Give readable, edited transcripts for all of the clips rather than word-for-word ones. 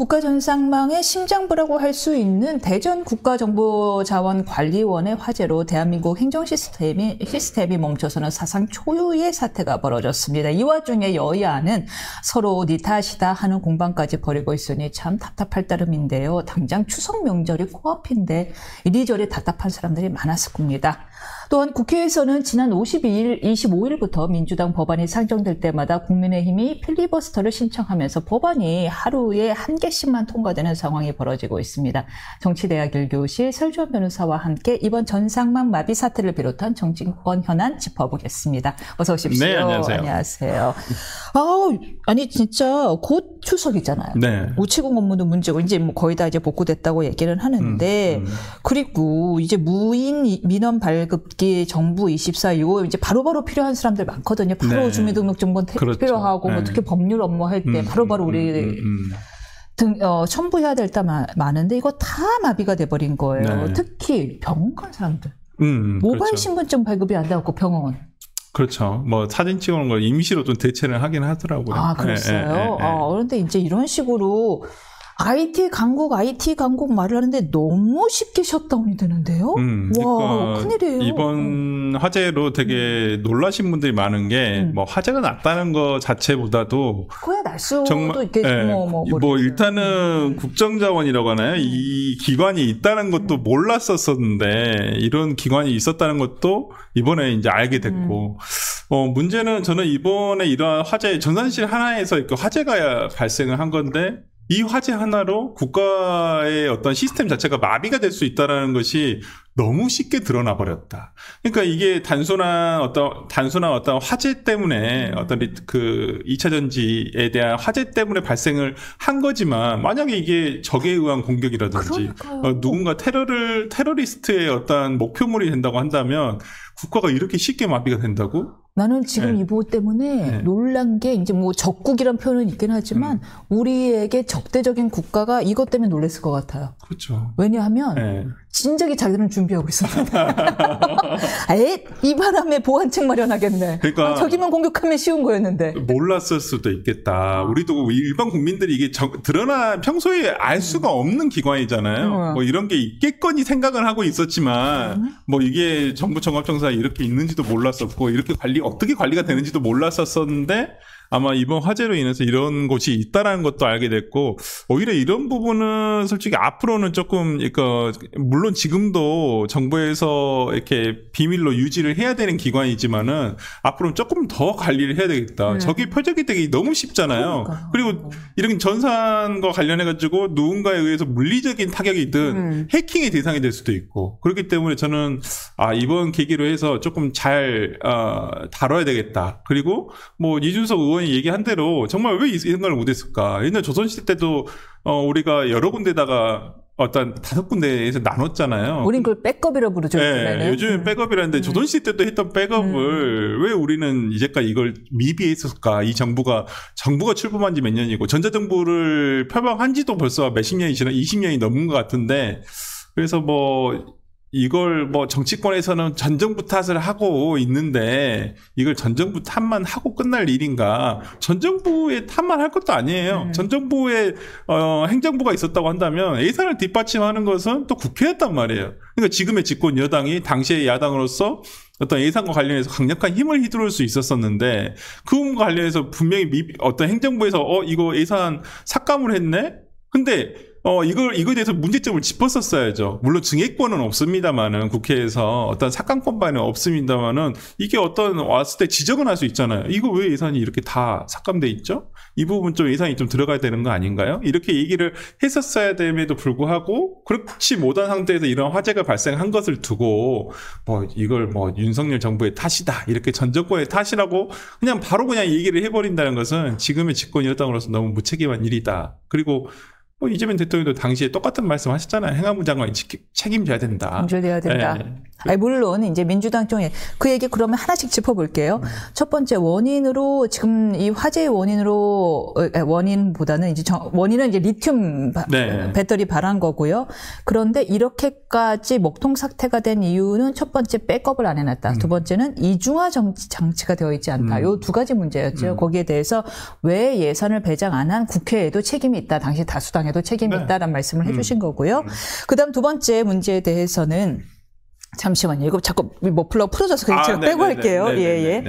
국가전상망의 심장부라고 할 수 있는 대전국가정보자원관리원의 화재로 대한민국 행정 시스템이 멈춰서는 사상 초유의 사태가 벌어졌습니다. 이 와중에 여야는 서로 니 탓이다 하는 공방까지 벌이고 있으니 참 답답할 따름인데요. 당장 추석 명절이 코앞인데 이리저리 답답한 사람들이 많았을 겁니다. 또한 국회에서는 지난 25일부터 민주당 법안이 상정될 때마다 국민의힘이 필리버스터를 신청하면서 법안이 하루에 한 개씩만 통과되는 상황이 벌어지고 있습니다. 정치대학 1교시 설주원 변호사와 함께 이번 전상망 마비 사태를 비롯한 정치권 현안 짚어보겠습니다. 어서 오십시오. 네, 안녕하세요. 안녕하세요. 아니 진짜 곧 추석이잖아요. 네. 570 업무도 문제고 이제 뭐 거의 다 이제 복구됐다고 얘기는 하는데 그리고 이제 무인 민원 발급기 정부 24 이거 이제 바로바로 필요한 사람들 많거든요. 바로 네. 주민등록증본 그렇죠. 필요하고 네. 뭐 특히 법률 업무 할 때 바로바로 우리 첨부해야 될 때 많은데 이거 다 마비가 돼버린 거예요. 네. 특히 병원 간 사람들. 모바일 그렇죠. 신분증 발급이 안 돼갖고 병원. 그렇죠. 뭐 사진 찍어놓은 걸 임시로 좀 대체를 하긴 하더라고요. 아, 그랬어요? 그런데 이제 이런 식으로 IT 강국 말을 하는데 너무 쉽게 셧다운이 되는데요? 와, 그러니까 큰일이에요. 이번 화재로 되게 놀라신 분들이 많은 게, 뭐, 화재가 났다는 것 자체보다도. 그거야 날 수도 정말, 있겠지. 뭐, 일단은 국정자원이라고 하나요? 이 기관이 있다는 것도 몰랐었었는데, 이런 기관이 있었다는 것도 이번에 이제 알게 됐고, 문제는 저는 이번에 이러한 화재, 전산실 하나에서 화재가 발생을 한 건데, 이 화재 하나로 국가의 어떤 시스템 자체가 마비가 될 수 있다는 것이 너무 쉽게 드러나 버렸다. 그러니까 이게 단순한 어떤 화재 때문에 어떤 그 2차 전지에 대한 화재 때문에 발생을 한 거지만 만약에 이게 적에 의한 공격이라든지 누군가 테러리스트의 어떤 목표물이 된다고 한다면 국가가 이렇게 쉽게 마비가 된다고? 나는 지금 이보 때문에 놀란 게 이제 뭐 적국이란 표현은 있긴 하지만 우리에게 적대적인 국가가 이것 때문에 놀랐을 것 같아요. 그렇죠. 왜냐하면 진작에 자기들은 준비하고 있었는데 이 바람에 보안책 마련하겠네. 그러니까 저기만 공격하면 쉬운 거였는데. 몰랐을 수도 있겠다. 우리도 일반 국민들이 이게 평소에 알 수가 없는 기관이잖아요. 뭐 이런 게 있겠거니 생각을 하고 있었지만 뭐 이게 정부 종합청사에 이렇게 있는지도 몰랐었고 이렇게 어떻게 관리가 되는지도 몰랐었었는데 아마 이번 화재로 인해서 이런 곳이 있다라는 것도 알게 됐고 오히려 이런 부분은 솔직히 앞으로는 조금 물론 지금도 정부에서 이렇게 비밀로 유지를 해야 되는 기관이지만은 앞으로는 조금 더 관리를 해야 되겠다. 저게 표적이 되기 너무 쉽잖아요. 그리고 이런 전산과 관련해 가지고 누군가에 의해서 물리적인 타격이든 해킹의 대상이 될 수도 있고 그렇기 때문에 저는 이번 계기로 해서 조금 잘 다뤄야 되겠다. 그리고 뭐 이준석 의원이 얘기한 대로 정말 왜 이 생각을 못했을까? 옛날 조선시대 때도 우리가 여러 군데다가 어떤 5군데에서 나눴잖아요. 우린 그걸 백업이라고 부르죠. 네, 요즘엔 백업이라는데 조선시대 때도 했던 백업을 왜 우리는 이제까지 이걸 미비했을까? 이 정부가 출범한 지 몇 년이고 전자정부를 표방한 지도 벌써 몇십 년이 지나 20년이 넘은 것 같은데 그래서 이걸 정치권에서는 전 정부 탓을 하고 있는데 이걸 전 정부 탓만 하고 끝날 일인가? 전 정부의 탓만 할 것도 아니에요. 전 정부의 행정부가 있었다고 한다면 예산을 뒷받침하는 것은 또 국회였단 말이에요. 그러니까 지금의 집권 여당이 당시의 야당으로서 어떤 예산과 관련해서 강력한 힘을 휘두를 수 있었었는데 그 부분과 관련해서 분명히 어떤 행정부에서 이거 예산 삭감을 했네? 근데 이거에 대해서 문제점을 짚었었어야죠. 물론 증액권은 없습니다만은 국회에서 어떤 삭감권만은 없습니다만은 이게 왔을 때 지적은 할 수 있잖아요. 이거 왜 예산이 이렇게 다 삭감돼 있죠? 이 부분 좀 예산이 좀 들어가야 되는 거 아닌가요? 이렇게 얘기를 했었어야 됨에도 불구하고 그렇지 못한 상태에서 이런 화재가 발생한 것을 두고 이걸 윤석열 정부의 탓이다. 이렇게 전 정권의 탓이라고 그냥 얘기를 해버린다는 것은 지금의 집권 여당으로서 너무 무책임한 일이다. 그리고 이재명 대통령도 당시에 똑같은 말씀 하셨잖아요. 행안부 장관이 책임져야 된다. 책임져야 된다. 네. 아니, 물론 이제 민주당 쪽에 그 얘기 그러면 하나씩 짚어볼게요. 첫 번째 원인으로 지금 이 화재의 원인보다는 이제 원인은 이제 리튬 네. 배터리 발한 거고요. 그런데 이렇게까지 먹통 사태가 된 이유는 첫 번째 백업을 안 해놨다. 두 번째는 이중화 장치가 되어 있지 않다. 요 두 가지 문제였죠. 거기에 대해서 왜 예산을 배정 안 한 국회에도 책임이 있다. 당시 다수당에도 책임이 네. 있다라는 말씀을 해주신 거고요. 그다음 두 번째 문제에 대해서는 잠시만요. 이거 자꾸 머플러 풀어져서 그냥 제가 빼고 할게요. 예.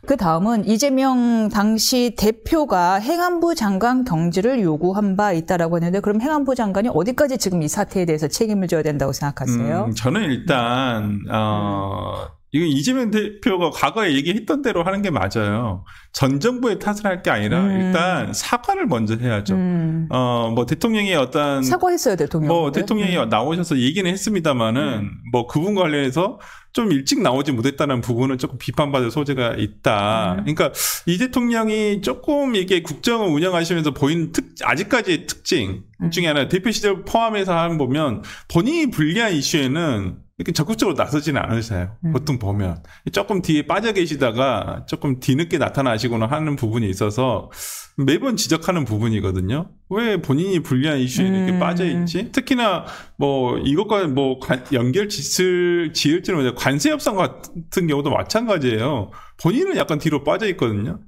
그 다음은 이재명 당시 대표가 행안부 장관 경질을 요구한 바 있다라고 했는데 그럼 행안부 장관이 어디까지 지금 이 사태에 대해서 책임을 져야 된다고 생각하세요? 저는 일단 이건 이재명 대표가 과거에 얘기했던 대로 하는 게 맞아요. 전 정부의 탓을 할 게 아니라 일단 사과를 먼저 해야죠. 뭐 대통령이 어떤 사과했어요, 대통령. 뭐 대통령이 나오셔서 얘기는 했습니다만은 뭐 그분 관련해서 좀 일찍 나오지 못했다는 부분은 조금 비판받을 소지가 있다. 그러니까 이 대통령이 조금 이게 국정을 운영하시면서 보인 아직까지의 특징 중에 하나 대표 시절 포함해서 하는 보면 본인이 불리한 이슈에는 이렇게 적극적으로 나서지는 않으세요. 보통 보면. 조금 뒤에 빠져 계시다가 조금 뒤늦게 나타나시거나 하는 부분이 있어서 매번 지적하는 부분이거든요. 왜 본인이 불리한 이슈에 이렇게 빠져 있지? 특히나 뭐 이것과 뭐 연결 지을지는 모르겠는데 관세 협상 같은 경우도 마찬가지예요. 본인은 약간 뒤로 빠져 있거든요.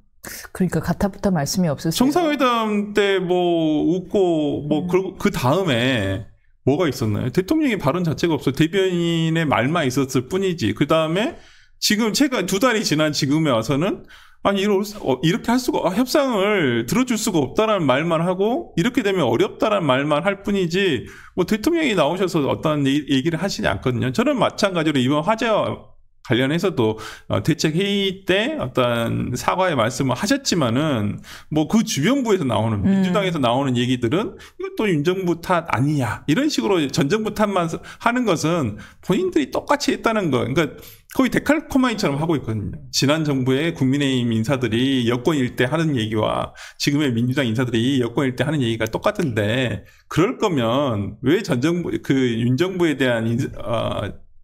그러니까 가타부터 말씀이 없으세요. 정상회담 때 뭐 웃고 뭐 그 다음에 뭐가 있었나요? 대통령의 발언 자체가 없어요. 대변인의 말만 있었을 뿐이지. 그 다음에 지금 최근 2달이 지난 지금에 와서는 아니 이렇게 할 수가 협상을 들어줄 수가 없다라는 말만 하고 이렇게 되면 어렵다라는 말만 할 뿐이지 뭐 대통령이 나오셔서 어떤 얘기를 하시지 않거든요. 저는 마찬가지로 이번 화재와 관련해서도 대책회의 때 어떤 사과의 말씀을 하셨지만은 뭐 그 주변부에서 나오는 민주당에서 나오는 얘기들은 이것도 윤정부 탓 아니냐 이런 식으로 전 정부 탓만 하는 것은 본인들이 똑같이 했다는 거. 그러니까 거의 데칼코마니처럼 하고 있거든요. 지난 정부의 국민의힘 인사들이 여권일 때 하는 얘기와 지금의 민주당 인사들이 여권일 때 하는 얘기가 똑같은데 그럴 거면 왜 전 정부 윤 정부에 대한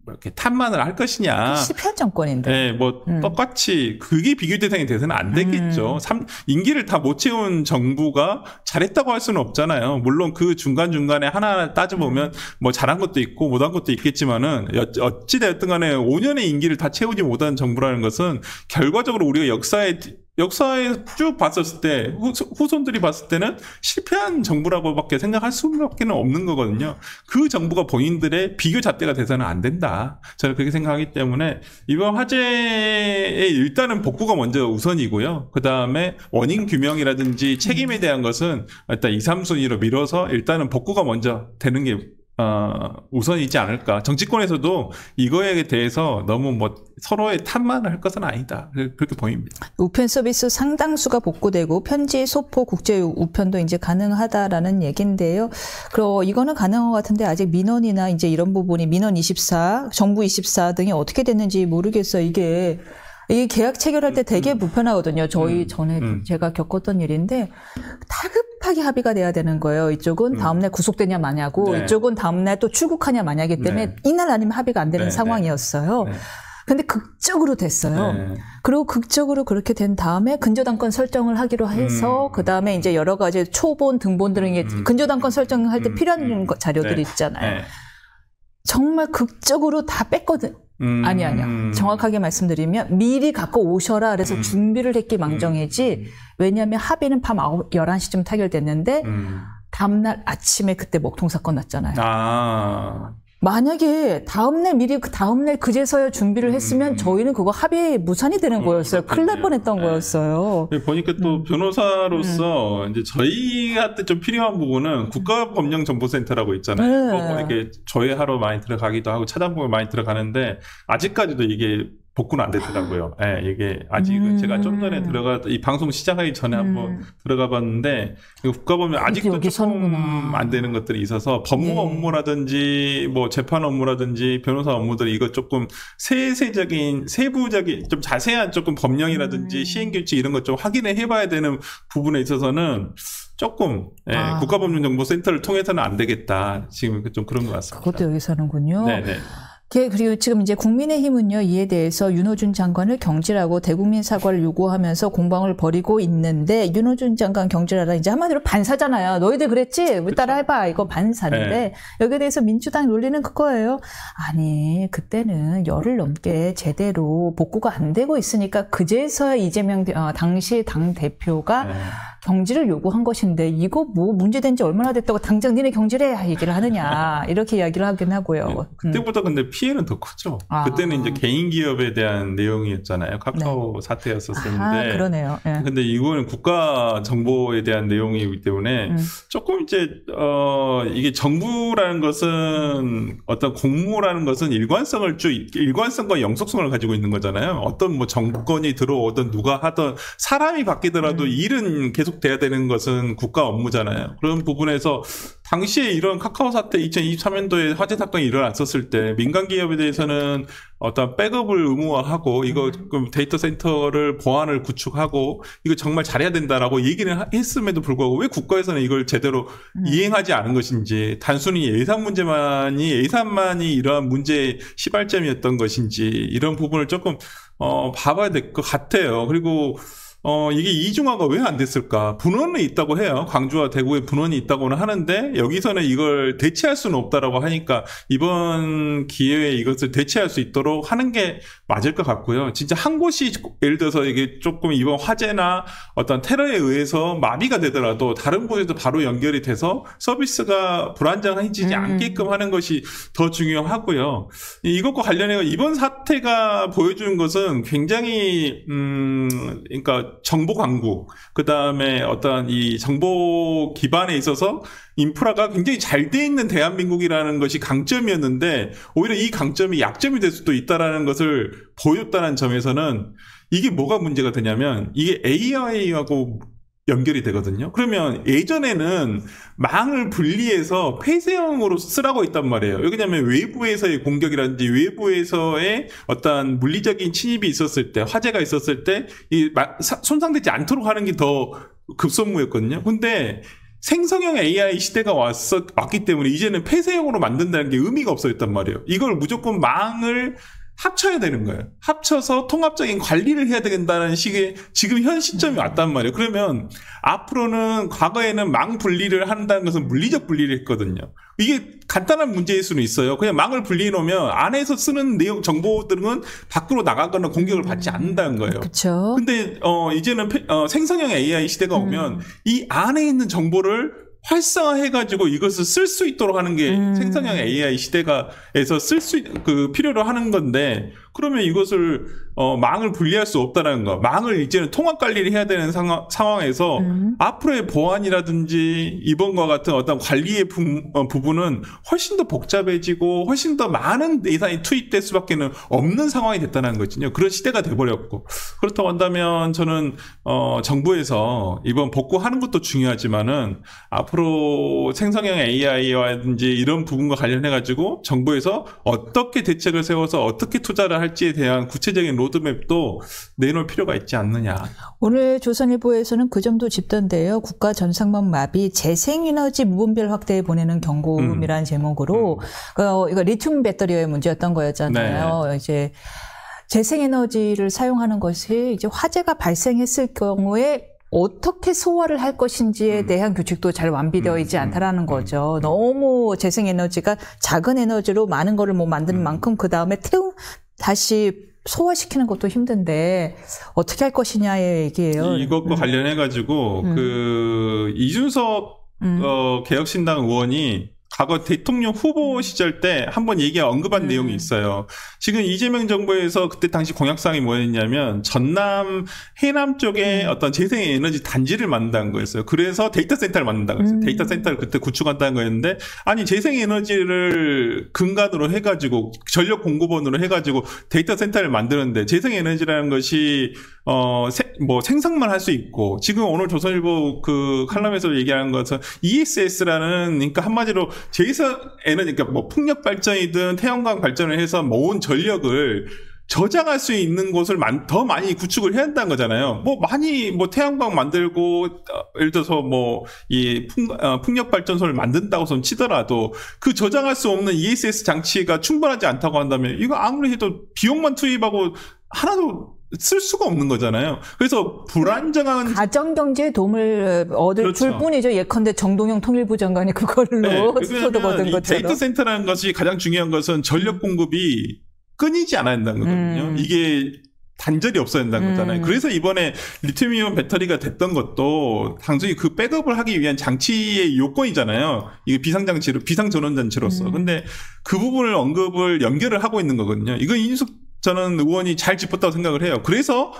이렇게 탓만을 할 것이냐. 실패한 정권인데. 네, 뭐 똑같이 그게 비교 대상이 돼서는 안 되겠죠. 임기를 다 못 채운 정부가 잘했다고 할 수는 없잖아요. 물론 그 중간중간에 하나하나 따져보면 뭐 잘한 것도 있고 못한 것도 있겠지만은 어찌되었든 간에 5년의 임기를 다 채우지 못한 정부라는 것은 결과적으로 우리가 역사에 쭉 봤었을 때 후손들이 봤을 때는 실패한 정부라고밖에 생각할 수밖에 없는 거거든요. 그 정부가 본인들의 비교 잣대가 돼서는 안 된다. 저는 그렇게 생각하기 때문에 이번 화재에 일단은 복구가 먼저 우선이고요. 그 다음에 원인 규명이라든지 책임에 대한 것은 일단 2, 3순위로 밀어서 일단은 복구가 먼저 되는 게 우선이지 않을까. 정치권에서도 이거에 대해서 너무 뭐 서로의 탓만 할 것은 아니다. 그렇게 보입니다. 우편 서비스 상당수가 복구되고 편지, 소포, 국제 우편도 이제 가능하다라는 얘기인데요. 그리고 이거는 가능한 것 같은데 아직 민원이나 이제 이런 부분이 민원 24, 정부 24 등이 어떻게 됐는지 모르겠어요. 이게 계약 체결할 때 되게 불편하거든요. 전에 제가 겪었던 일인데 다급하게 합의가 돼야 되는 거예요. 이쪽은 다음날 구속되냐 마냐고 이쪽은 다음날 또 출국하냐 마냐기 때문에 이날 아니면 합의가 안 되는 상황이었어요. 근데 극적으로 됐어요. 그리고 극적으로 그렇게 된 다음에 근저당권 설정을 하기로 해서 그 다음에 이제 여러 가지 초본, 등본 등의 근저당권 설정할 때 필요한 자료들이 있잖아요. 정말 극적으로 다 뺐거든. 아니요. 정확하게 말씀드리면 미리 갖고 오셔라 그래서 준비를 했기 망정이지 왜냐하면 합의는 밤 11시쯤 타결됐는데 다음날 아침에 그때 먹통 사건 났잖아요. 만약에 다음날 미리 다음날 그제서야 준비를 했으면 저희는 그거 합의에 무산이 되는 거였어요. 큰일 날 뻔했던 거였어요. 보니까 또 변호사로서 이제 저희한테 좀 필요한 부분은 국가법령정보센터라고 있잖아요. 이렇게 조회하러 많이 들어가기도 하고 찾아보면 많이 들어가는데 아직까지도 이게 복구는 안 되더라고요. 이게 아직은 제가 좀 전에 이 방송 시작하기 전에 한번 들어가 봤는데 국가법령 아직도 조금 안 되는 것들이 있어서 법무 업무라든지 뭐 재판 업무라든지 변호사 업무들이 이거 조금 세부적인 좀 자세한 조금 법령이라든지 시행규칙 이런 것 좀 확인해 봐야 되는 부분에 있어서는 조금 국가법령정보센터를 통해서는 안 되겠다. 지금 좀 그런 것 같습니다. 그것도 여기서 하는군요. 네네. 그리고 지금 이제 국민의힘은요, 이에 대해서 윤호준 장관을 경질하고 대국민 사과를 요구하면서 공방을 벌이고 있는데, 윤호준 장관 경질하라, 이제 한마디로 반사잖아요. 너희들 그랬지? 우리 따라 해봐. 이거 반사인데, 네. 여기에 대해서 민주당 논리는 그거예요. 아니, 그때는 열흘 넘게 제대로 복구가 안 되고 있으니까, 그제서야 이재명, 당시 당대표가 네. 경질을 요구한 것인데, 이거 뭐 문제된 지 얼마나 됐다고 당장 니네 경질해 얘기를 하느냐, 이렇게 이야기를 하긴 하고요. 네. 그때보다 근데 피해는 더 컸죠. 그때는 이제 개인 기업에 대한 내용이었잖아요. 카카오 네. 사태였었는데. 그러네요. 네. 근데 이거는 국가 정보에 대한 내용이기 때문에 조금 이제 이게 정부라는 것은 어떤 공무라는 것은 일관성과 영속성을 가지고 있는 거잖아요. 어떤 뭐 정권이 들어오든 누가 하든 사람이 바뀌더라도 일은 계속 돼야 되는 것은 국가 업무잖아요. 그런 부분에서 당시에 이런 카카오 사태 2023년도에 화재 사건이 일어났었을 때 민간 기업에 대해서는 어떤 백업을 의무화하고 이거 데이터 센터를 보안을 구축하고 이거 정말 잘해야 된다라고 얘기를 했음에도 불구하고 왜 국가에서는 이걸 제대로 이행하지 않은 것인지, 단순히 예산만이 이러한 문제의 시발점이었던 것인지, 이런 부분을 조금 봐봐야 될 것 같아요. 그리고 이게 이중화가 왜 안 됐을까? 분원은 있다고 해요. 광주와 대구에 분원이 있다고는 하는데, 여기서는 이걸 대체할 수는 없다라고 하니까, 이번 기회에 이것을 대체할 수 있도록 하는 게 맞을 것 같고요. 진짜 한 곳이, 예를 들어서 이게 조금 이번 화재나 어떤 테러에 의해서 마비가 되더라도, 다른 곳에도 바로 연결이 돼서 서비스가 불안정해지지 않게끔 하는 것이 더 중요하고요. 이것과 관련해서 이번 사태가 보여주는 것은 굉장히, 그러니까, 정보 강국, 그 다음에 어떤 이 정보 기반에 있어서 인프라가 굉장히 잘 돼 있는 대한민국이라는 것이 강점이었는데, 오히려 이 강점이 약점이 될 수도 있다라는 것을 보였다는 점에서는 이게 뭐가 문제가 되냐면, 이게 AI하고 연결이 되거든요. 그러면 예전에는 망을 분리해서 폐쇄형으로 쓰라고 했단 말이에요. 왜냐하면 외부에서의 공격이라든지 외부에서의 어떤 물리적인 침입이 있었을 때, 화재가 있었을 때 이 손상되지 않도록 하는 게 더 급선무였거든요. 근데 생성형 AI 시대가 왔기 때문에 이제는 폐쇄형으로 만든다는 게 의미가 없어졌단 말이에요. 이걸 무조건 망을 합쳐야 되는 거예요. 합쳐서 통합적인 관리를 해야 된다는 식의 지금 현 시점이 왔단 말이에요. 그러면 앞으로는, 과거에는 망 분리를 한다는 것은 물리적 분리를 했거든요. 이게 간단한 문제일 수는 있어요. 그냥 망을 분리해 놓으면 안에서 쓰는 내용, 정보들은 밖으로 나가거나 공격을 받지 않는다는 거예요. 그렇죠. 근데 이제는 생성형 AI 시대가 오면 이 안에 있는 정보를 활성화해가지고 이것을 쓸 수 있도록 하는 게 생성형 AI 시대가에서 필요로 하는 건데, 그러면 이것을 망을 분리할 수 없다는 거, 망을 이제는 통합 관리를 해야 되는 상황에서 앞으로의 보안이라든지 이번과 같은 어떤 관리의 부분은 훨씬 더 복잡해지고 훨씬 더 많은 예산이 투입될 수밖에 없는 상황이 됐다는 거거든요. 그런 시대가 돼버렸고, 그렇다고 한다면 저는 정부에서 이번 복구하는 것도 중요하지만은 앞으로 생성형 AI라든지 이런 부분과 관련해가지고 정부에서 어떻게 대책을 세워서 어떻게 투자를 할지에 대한 구체적인 로드맵도 내놓을 필요가 있지 않느냐. 오늘 조선일보에서는 그 점도 짚던데요. 국가 전상망 마비, 재생에너지 무분별 확대에 보내는 경고음이라는 제목으로 이거 리튬 배터리의 문제였던 거였잖아요. 네. 이제 재생에너지를 사용하는 것이 이제 화재가 발생했을 경우에 어떻게 소화를 할 것인지에 대한 규칙도 잘 완비되어 있지 않다라는 거죠. 너무 재생에너지가 작은 에너지로 많은 거를 뭐 만드는 만큼 그 다음에 다시 소화시키는 것도 힘든데 어떻게 할 것이냐의 얘기예요. 이것과 관련해가지고 이준석 개혁신당 의원이 과거 대통령 후보 시절 때 한번 언급한 내용이 있어요. 지금 이재명 정부에서 그때 당시 공약사항이 뭐였냐면 전남, 해남 쪽에 어떤 재생에너지 단지를 만든다는 거였어요. 그래서 데이터 센터를 만든다고 했어요. 데이터 센터를 그때 구축한다는 거였는데, 아니 재생에너지를 근간으로 해가지고 전력 공급원으로 해가지고 데이터 센터를 만드는데, 재생에너지라는 것이 생성만 할 수 있고, 지금 오늘 조선일보 그 칼럼에서 얘기하는 것은 ESS라는, 그러니까 한마디로 재생에너지, 그러니까 뭐 풍력 발전이든 태양광 발전을 해서 모은 전력을 저장할 수 있는 곳을 더 많이 구축을 해야 한다는 거잖아요. 태양광 만들고, 예를 들어서 이 풍력 발전소를 만든다고 좀 치더라도 그 저장할 수 없는 ESS 장치가 충분하지 않다고 한다면 이거 아무리 해도 비용만 투입하고 하나도 쓸 수가 없는 거잖아요. 그래서 불안정한 가정 경제에 도움을 그렇죠. 줄 뿐이죠. 예컨대 정동영 통일부 장관이 그걸로 소득 얻은 것처럼. 데이터 센터라는 것이 가장 중요한 것은 전력 공급이 끊이지 않아야 한다는 거거든요. 이게 단절이 없어야 한다는 거잖아요. 그래서 이번에 리튬이온 배터리가 됐던 것도 단순히 그 백업을 하기 위한 장치의 요건이잖아요. 이게 비상전원장치로서. 근데 그 부분을 연결을 하고 있는 거거든요. 이건 이준석 저는 의원이 잘 짚었다고 생각을 해요. 그래서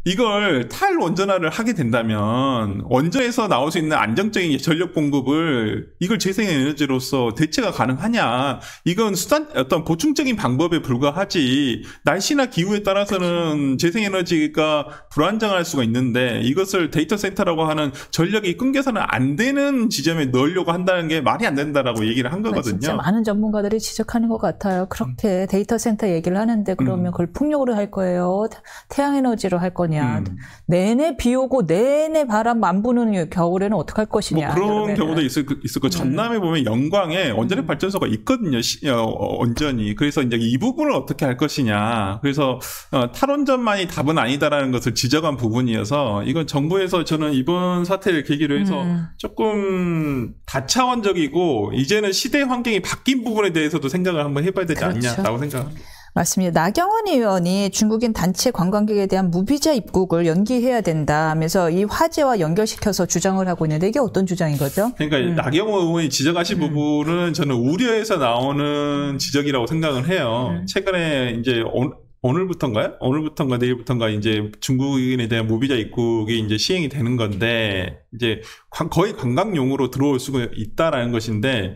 이걸 탈원전화를 하게 된다면 원전에서 나올 수 있는 안정적인 전력 공급을 이걸 재생에너지로서 대체가 가능하냐. 이건 어떤 보충적인 방법에 불과하지 날씨나 기후에 따라서는 재생에너지가 불안정할 수가 있는데 이것을 데이터 센터라고 하는 전력이 끊겨서는 안 되는 지점에 넣으려고 한다는 게 말이 안 된다라고 얘기를 한 거거든요. 진짜 많은 전문가들이 지적하는 것 같아요. 그렇게 데이터 센터 얘기를 하는데 그러면 그걸 풍력으로 할 거예요? 태양에너지로 할 거냐? 내내 비 오고 내내 바람 안 부는 겨울에는 어떻게 할 것이냐. 그런 여름에는. 경우도 있을 거. 전남에 보면 영광에 원자력 발전소가 있거든요. 온전히. 그래서 이제 이 부분을 어떻게 할 것이냐. 그래서 탈원전만이 답은 아니다라는 것을 지적한 부분이어서 이건 정부에서 저는 이번 사태를 계기로 해서 조금 다차원적이고 이제는 시대 환경이 바뀐 부분에 대해서도 생각을 한번 해봐야 되지 않냐라고 생각합니다. 맞습니다. 나경원 의원이 중국인 단체 관광객에 대한 무비자 입국을 연기해야 된다 하면서 이 화제와 연결시켜서 주장을 하고 있는데 이게 어떤 주장인 거죠? 그러니까 나경원 의원이 지적하신 부분은 저는 우려에서 나오는 지적이라고 생각을 해요. 최근에 이제 오늘부터인가 내일부터인가 이제 중국인에 대한 무비자 입국이 이제 시행이 되는 건데 이제 거의 관광용으로 들어올 수가 있다라는 것인데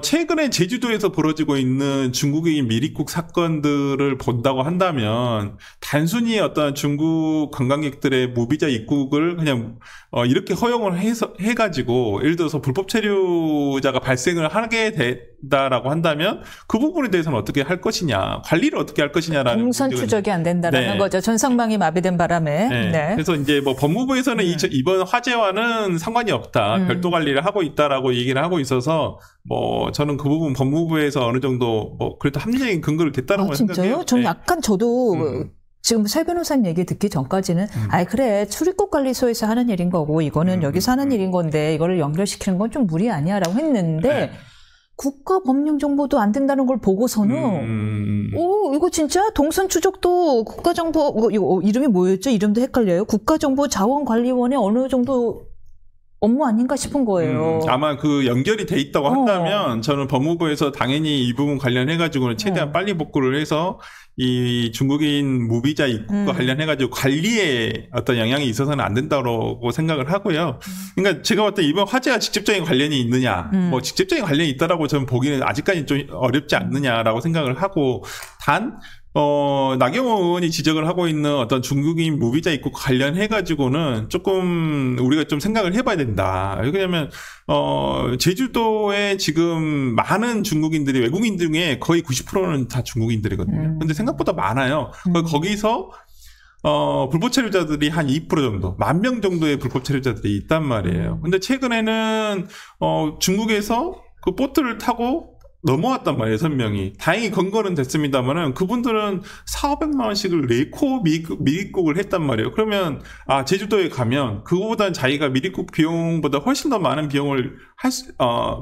최근에 제주도에서 벌어지고 있는 중국인 미입국 사건들을 본다고 한다면 단순히 어떤 중국 관광객들의 무비자 입국을 그냥 이렇게 허용을 해가지고 예를 들어서 불법 체류자가 발생을 하게 된다라고 한다면 그 부분에 대해서는 어떻게 할 것이냐, 관리를 어떻게 할 것이냐라는 동선 추적이 안 된다라는 거죠. 전상망이 마비된 바람에. 네. 그래서 이제 법무부에서는 이번 화재와는 상관이 없다, 별도 관리를 하고 있다라고 얘기를 하고 있어서 저는 그 부분 법무부에서 어느 정도 그래도 합리적인 근거를 댔다라고 생각해요. 진짜요? 저는 약간 저도 지금 새 변호사님 얘기 듣기 전까지는 그래 출입국관리소에서 하는 일인 거고 이거는 여기서 하는 일인 건데 이거를 연결시키는 건 좀 무리 아니야라고 했는데 국가법령정보도 안 된다는 걸 보고서는 이거 진짜 동선 추적도 국가정보 이거 이름이 뭐였죠? 이름도 헷갈려요. 국가정보자원관리원의 어느 정도 업무 아닌가 싶은 거예요. 아마 그 연결이 돼 있다고 한다면 저는 법무부에서 당연히 이 부분 관련해가지고는 최대한 빨리 복구를 해서 이 중국인 무비자 입국과 관련해가지고 관리에 어떤 영향이 있어서는 안 된다고 생각을 하고요. 그러니까 제가 봤을 때 이번 화재와 직접적인 관련이 있느냐, 직접적인 관련이 있다라고 저는 보기는 아직까지 좀 어렵지 않느냐라고 생각을 하고 단 나경원 의원이 지적을 하고 있는 어떤 중국인 무비자 입국 관련해가지고는 조금 우리가 좀 생각을 해봐야 된다. 왜냐면, 제주도에 지금 많은 중국인들이 외국인 중에 거의 90%는 다 중국인들이거든요. 근데 생각보다 많아요. 거기서, 불법 체류자들이 한 2% 정도, 10,000명 정도의 불법 체류자들이 있단 말이에요. 근데 최근에는, 중국에서 그 보트를 타고 넘어왔단 말이에요, 6명이. 다행히 건거는 됐습니다만은 그분들은 400~500만 원씩을 내고 미입국을 했단 말이에요. 그러면 제주도에 가면 그거보다는 자기가 미입국 비용보다 훨씬 더 많은 비용을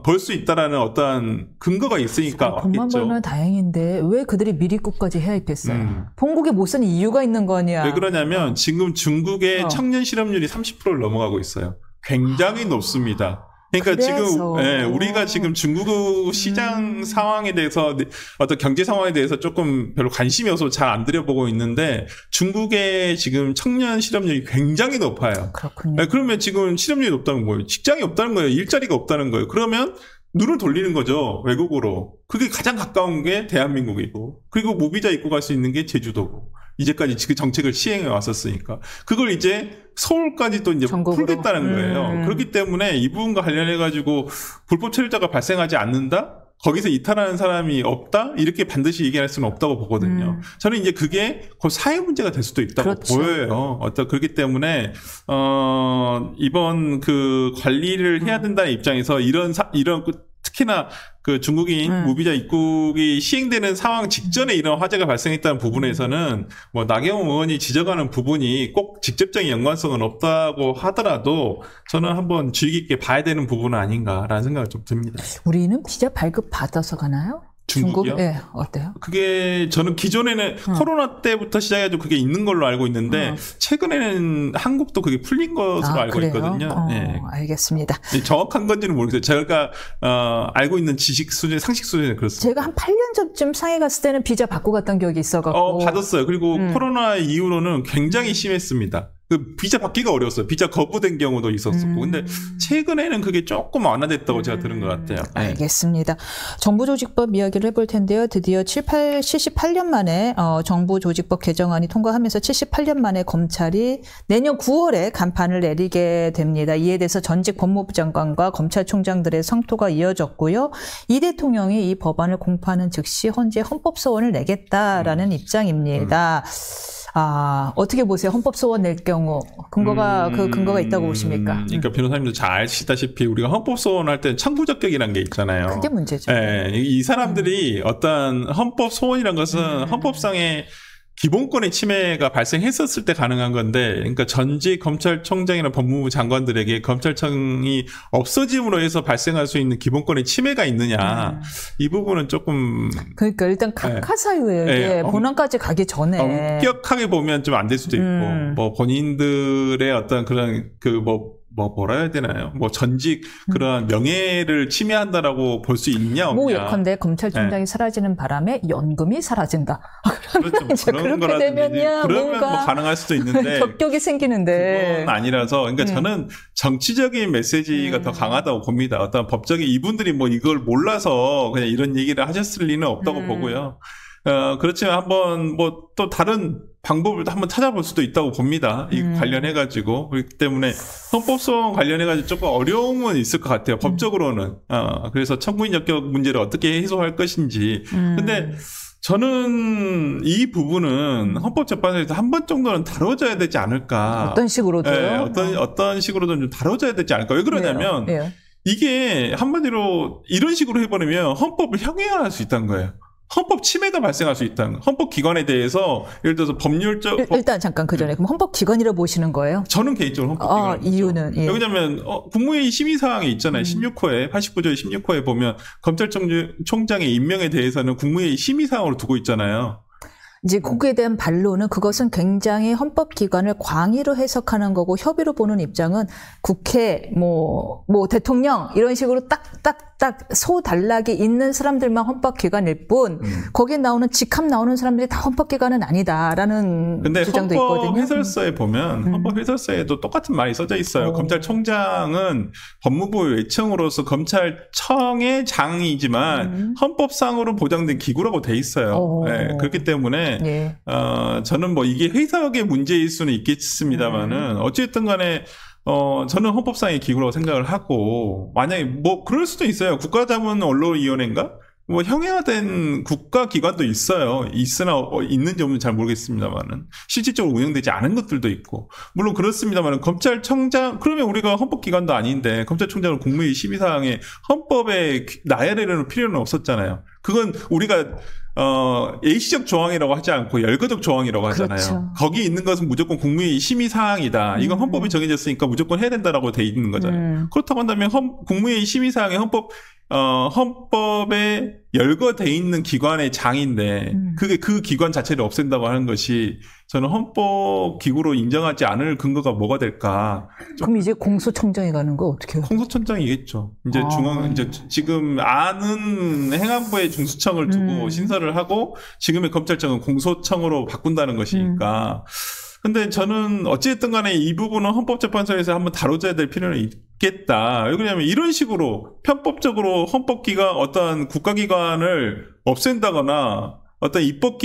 벌 수 있다라는 어떤 근거가 있으니까 돈만 왔겠죠. 벌면 다행인데 왜 그들이 미입국까지 해야 했겠어요? 본국에 못 쓰는 이유가 있는 거 아니야. 왜 그러냐면 지금 중국의 청년 실업률이 30%를 넘어가고 있어요. 굉장히 높습니다. 그러니까 지금 우리가 지금 중국 시장 상황에 대해서 어떤 경제 상황에 대해서 조금 별로 관심이 없어서 잘 안 들여보고 있는데 중국의 지금 청년 실업률이 굉장히 높아요. 그렇군요. 그러면 지금 실업률이 높다는 거예요. 직장이 없다는 거예요. 일자리가 없다는 거예요. 그러면 눈을 돌리는 거죠. 외국으로. 그게 가장 가까운 게 대한민국이고 그리고 무비자 입고 갈 수 있는 게 제주도고 이제까지 그 정책을 시행해 왔었으니까 그걸 이제 서울까지 또 이제 전국으로. 풀겠다는 거예요. 그렇기 때문에 이 부분과 관련해 가지고 불법 체류자가 발생하지 않는다? 거기서 이탈하는 사람이 없다? 이렇게 반드시 얘기할 수는 없다고 보거든요. 저는 이제 그게 곧 사회 문제가 될 수도 있다고 그렇죠. 보여요. 그렇기 때문에, 이번 그 관리를 해야 된다는 입장에서 이런 특히나 그 중국인 무비자 입국이 시행되는 상황 직전에 이런 화재가 발생했다는 부분에서는 뭐 나경원 의원이 지적하는 부분이 꼭 직접적인 연관성은 없다고 하더라도 저는 한번 주의 깊게 봐야 되는 부분은 아닌가라는 생각이 좀 듭니다. 우리는 비자 발급 받아서 가나요? 중국이요? 네, 어때요? 그게 저는 기존에는 코로나 때부터 시작해가지고 그게 있는 걸로 알고 있는데 최근에는 한국도 그게 풀린 것으로 알고 그래요? 있거든요. 네. 알겠습니다. 정확한 건지는 모르겠어요. 제가 알고 있는 지식 수준, 상식 수준은 그렇습니다. 제가 한 8년 전쯤 상해 갔을 때는 비자 받고 갔던 기억이 있어갖고. 받았어요. 그리고 코로나 이후로는 굉장히 심했습니다. 그 비자 받기가 어려웠어요. 비자 거부된 경우도 있었었고. 근데 최근에는 그게 조금 완화됐다고 제가 들은 것 같아요. 네. 알겠습니다. 정부조직법 이야기를 해볼 텐데요. 드디어 78년 만에 정부조직법 개정안이 통과하면서 78년 만에 검찰이 내년 9월에 간판을 내리게 됩니다. 이에 대해서 전직 법무부 장관과 검찰총장들의 성토가 이어졌고요. 이 대통령이 이 법안을 공포하는 즉시 헌재 헌법소원을 내겠다라는 입장입니다. 어떻게 보세요? 헌법소원 낼 경우 근거가 있다고 보십니까? 그러니까 변호사님도 잘 아시다시피 우리가 헌법소원 할 때는 청구적격이라는 게 있잖아요. 그게 문제죠. 네, 이 사람들이 어떤 헌법소원이라는 것은 헌법상의 기본권의 침해가 발생했었을 때 가능한 건데, 그러니까 전직 검찰총장이나 법무부 장관들에게 검찰청이 없어짐으로 해서 발생할 수 있는 기본권의 침해가 있느냐, 이 부분은 조금. 그러니까 일단 각하 사유에 본안까지 가기 전에 엄격하게 보면 좀 안 될 수도 있고, 뭐 본인들의 어떤 그런 뭐라 해야 되나요? 뭐 전직 그런 명예를 침해한다라고 볼 수 있냐 없냐. 예컨대 검찰총장이 사라지는 바람에 연금이 사라진다. 그렇죠. 그런 그렇게 되면야 그러면 뭐 가능할 수도 있는데 격격이 생기는데 그건 아니라서 그러니까 저는 정치적인 메시지가 더 강하다고 봅니다. 어떤 법적인 이분들이 뭐 이걸 몰라서 그냥 이런 얘기를 하셨을 리는 없다고 보고요. 그렇지만 한번 뭐 또 다른 방법을 한번 찾아볼 수도 있다고 봅니다. 이 관련해가지고. 그렇기 때문에 헌법소원 관련해가지고 조금 어려움은 있을 것 같아요. 법적으로는. 그래서 청구인 적격 문제를 어떻게 해소할 것인지. 근데 저는 이 부분은 헌법재판소에서 한 번 정도는 다뤄져야 되지 않을까. 어떤 식으로도요? 네, 어떤 식으로든 좀 다뤄져야 되지 않을까. 왜 그러냐면 이게 한마디로 이런 식으로 해버리면 헌법을 형해할 수 있다는 거예요. 헌법 침해가 발생할 수 있다는 거예요. 헌법 기관에 대해서 예를 들어서 법률적 일단 잠깐 그 전에 그럼 헌법 기관이라 보시는 거예요? 저는 개인적으로 헌법 기관 이유는 왜냐하면 국무회의 심의 사항이 있잖아요. 16호에 89조의 16호에 보면 검찰총장의 임명에 대해서는 국무회의 심의 사항으로 두고 있잖아요. 이제 거기에 대한 반론은 그것은 굉장히 헌법기관을 광의로 해석하는 거고 협의로 보는 입장은 국회, 뭐 대통령 이런 식으로 딱딱딱 소단락이 있는 사람들만 헌법기관일 뿐 거기에 나오는 직함 나오는 사람들이 다 헌법기관은 아니다라는 주장도 있거든요. 헌법 해설서에 보면 헌법 해설서에도 똑같은 말이 써져 있어요. 검찰총장은 법무부 외청으로서 검찰청의 장이지만 헌법상으로 보장된 기구라고 돼 있어요. 네, 그렇기 때문에 저는 뭐 이게 해석의 문제일 수는 있겠습니다만은 어쨌든 간에 저는 헌법상의 기구라고 생각을 하고 만약에 뭐 그럴 수도 있어요. 국가자문언론위원회인가? 뭐 형해화된 국가기관도 있어요. 있으나 있는지 없는지 잘 모르겠습니다만은 실질적으로 운영되지 않은 것들도 있고 물론 그렇습니다만은 검찰청장 그러면 우리가 헌법기관도 아닌데 검찰총장은 국무회의 심의사항에 헌법에 나열하려는 필요는 없었잖아요. 그건 우리가 예시적 조항이라고 하지 않고 열거적 조항이라고 하잖아요. 그렇죠. 거기 있는 것은 무조건 국무회의 심의 사항이다. 이건 헌법이 정해졌으니까 무조건 해야 된다라고 돼 있는 거잖아요. 그렇다고 한다면 국무회의 심의 사항에 헌법에 열거돼 있는 기관의 장인데 그게 그 기관 자체를 없앤다고 하는 것이 저는 헌법 기구로 인정하지 않을 근거가 뭐가 될까? 그럼 이제 공소청장에 가는 거 어떻게 해요? 공소청장이겠죠. 이제 이제 지금 아는 행안부의 중수청을 두고 신설을 하고 지금의 검찰청은 공소청으로 바꾼다는 것이니까. 근데 저는 어찌됐든 간에 이 부분은 헌법재판소에서 한번 다뤄줘야 될 필요는 있겠다. 왜 그러냐면 이런 식으로 편법적으로 헌법기관 어떤 국가기관을 없앤다거나 어떤 입법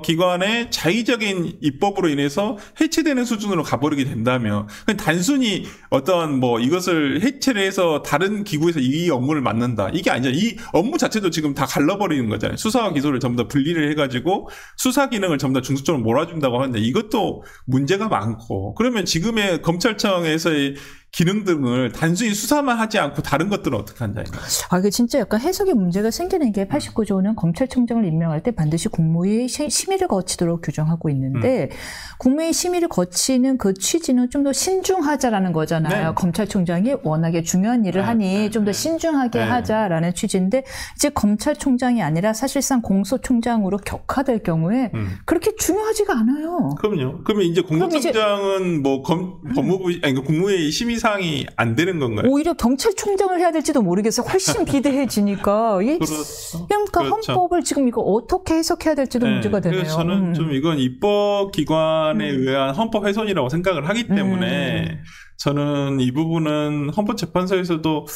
기관의 자의적인 입법으로 인해서 해체되는 수준으로 가버리게 된다면 단순히 어떤 뭐 이것을 해체를 해서 다른 기구에서 이 업무를 맡는다 이게 아니잖아요. 이 업무 자체도 지금 다 갈라버리는 거잖아요. 수사와 기소를 전부 다 분리를 해가지고 수사 기능을 전부 다 중수청으로 몰아준다고 하는데 이것도 문제가 많고 그러면 지금의 검찰청에서의 기능 등을 단순히 수사만 하지 않고 다른 것들은 어떻게 한다 이거. 이게 진짜 약간 해석의 문제가 생기는 게 89조는 검찰총장을 임명할 때 반드시 국무회의 심의를 거치도록 규정하고 있는데 국무회의 심의를 거치는 그 취지는 좀 더 신중하자라는 거잖아요. 네. 검찰총장이 워낙에 중요한 일을 하니 좀 더 신중하게 하자라는 취지인데 이제 검찰총장이 아니라 사실상 공소총장으로 격화될 경우에 그렇게 중요하지가 않아요. 그럼요. 그러면 이제 공소총장은 뭐 법무부 아니 국무회의 심의 사항이 안 되는 건가요? 오히려 경찰총장을 해야 될지도 모르겠어요. 훨씬 비대해지니까. 그렇죠. 그러니까 그렇죠. 헌법을 지금 이거 어떻게 해석해야 될지도 문제가 되네요. 그래서 저는 좀 이건 입법기관에 의한 헌법 훼손이라고 생각을 하기 때문에 저는 이 부분은 헌법재판소에서도